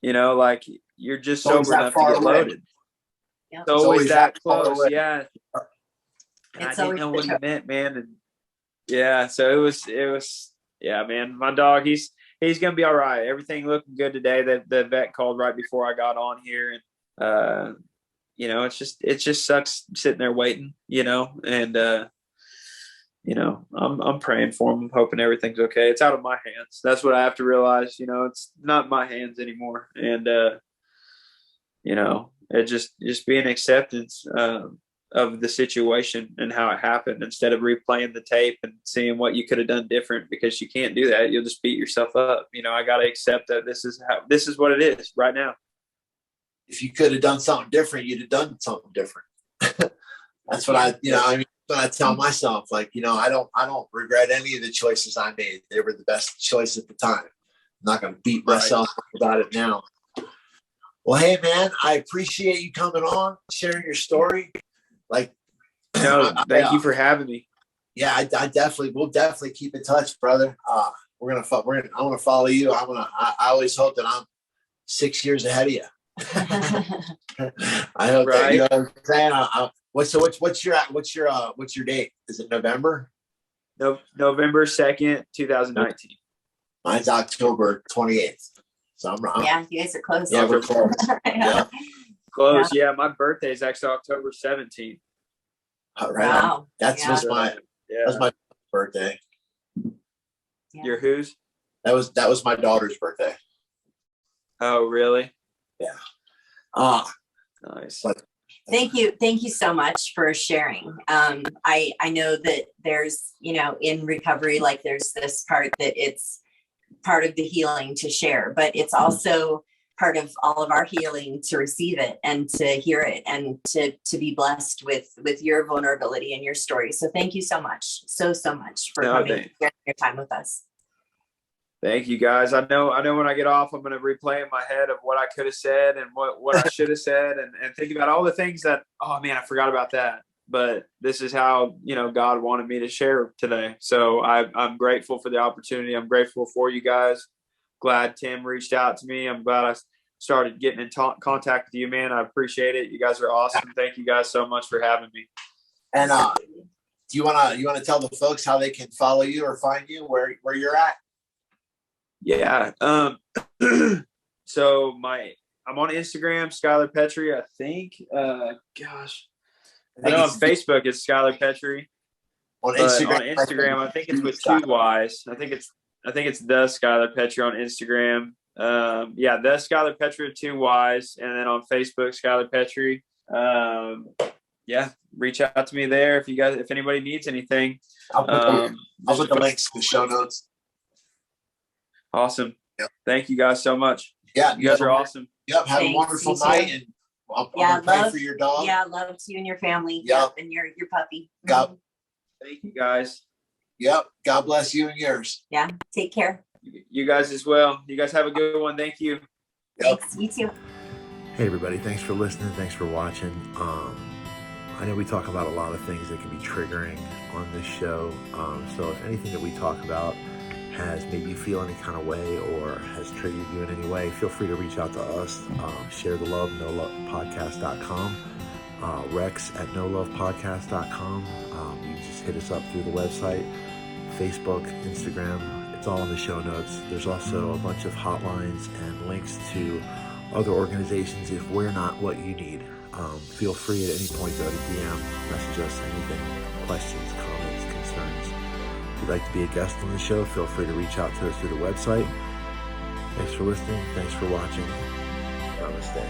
[SPEAKER 4] Like, you're just sober enough to get loaded.
[SPEAKER 3] Yeah.
[SPEAKER 4] It's always that close. Yeah. And I didn't know what he meant, man. And yeah, so it was, yeah, man, my dog, he's going to be all right. Everything looking good today. The vet called right before I got on here. And, it just sucks sitting there waiting, and, I'm praying for him. I'm hoping everything's okay. It's out of my hands. That's what I have to realize. It's not my hands anymore. And, it just be an acceptance, of the situation and how it happened, instead of replaying the tape and seeing what you could have done different, because you can't do that. You'll just beat yourself up. I got to accept that this is what it is right now.
[SPEAKER 2] If you could have done something different, you'd have done something different. That's what but I tell myself, like, I don't regret any of the choices I made. They were the best choice at the time. I'm not going to beat myself up about it now. Well, hey man, I appreciate you coming on, sharing your story. Like,
[SPEAKER 4] thank you for having me.
[SPEAKER 2] Yeah, we'll definitely keep in touch, brother. I want to follow you. I always hope that I'm 6 years ahead of you. I hope that, you know what I'm saying. What's your date? Is it November?
[SPEAKER 4] No, November 2nd, 2019.
[SPEAKER 2] Mine's October 28th. So
[SPEAKER 3] yeah, you guys are close.
[SPEAKER 2] Yeah, we're close. Yeah.
[SPEAKER 4] Close. Yeah, my birthday is actually October 17th.
[SPEAKER 2] Right. Wow. That's my birthday.
[SPEAKER 3] Yeah.
[SPEAKER 4] Your whose?
[SPEAKER 2] That was my daughter's birthday.
[SPEAKER 4] Oh, really?
[SPEAKER 2] Yeah.
[SPEAKER 4] Nice.
[SPEAKER 2] But
[SPEAKER 3] Thank you so much for sharing. I know that there's, in recovery, like there's this part that it's part of the healing to share, but it's also part of all of our healing to receive it and to hear it and to be blessed with your vulnerability and your story. So thank you so much, so much for coming and sharing your time with us.
[SPEAKER 4] Thank you, guys. I know when I get off, I'm going to replay in my head of what I could have said and what I should have said and think about all the things that, oh man, I forgot about that. But this is how, God wanted me to share today. So I'm grateful for the opportunity. I'm grateful for you guys. Glad Tim reached out to me. I'm glad I started getting in contact with you, man. I appreciate it. You guys are awesome. Thank you guys so much for having me.
[SPEAKER 2] And do you wanna tell the folks how they can follow you or find you where you're at?
[SPEAKER 4] Yeah. So I'm on Instagram, Skylar Petry, I think. I know on Facebook it's Skylar Petry. On Instagram, I think it's with 2 Y's. I think it's the Skylar Petry on Instagram. The Skylar Petry with 2 Y's, and then on Facebook, Skylar Petry. Reach out to me there if anybody needs anything.
[SPEAKER 2] I'll put the links in the show notes.
[SPEAKER 4] Awesome. Yep. Thank you guys so much.
[SPEAKER 2] Yeah.
[SPEAKER 4] You guys are awesome.
[SPEAKER 2] Yep. Have a wonderful night. And I'm gonna pray for your dog.
[SPEAKER 3] Yeah. Love to you and your family.
[SPEAKER 2] Yep.
[SPEAKER 3] And your puppy.
[SPEAKER 2] God.
[SPEAKER 4] Thank you guys.
[SPEAKER 2] Yep. God bless you and yours.
[SPEAKER 3] Yeah. Take care.
[SPEAKER 4] You guys as well. You guys have a good one. Thank you.
[SPEAKER 2] Yep.
[SPEAKER 3] Thanks. You too.
[SPEAKER 1] Hey everybody, thanks for listening. Thanks for watching. I know we talk about a lot of things that can be triggering on this show. So if anything that we talk about has made you feel any kind of way or has triggered you in any way, feel free to reach out to us. Share the love, nolovepodcast.com. Rex at nolovepodcast.com. You just hit us up through the website, Facebook, Instagram. It's all in the show notes. There's also a bunch of hotlines and links to other organizations if we're not what you need. Feel free at any point to DM, message us anything, questions, comments, concerns. If you'd like to be a guest on the show, feel free to reach out to us through the website. Thanks for listening. Thanks for watching. Namaste.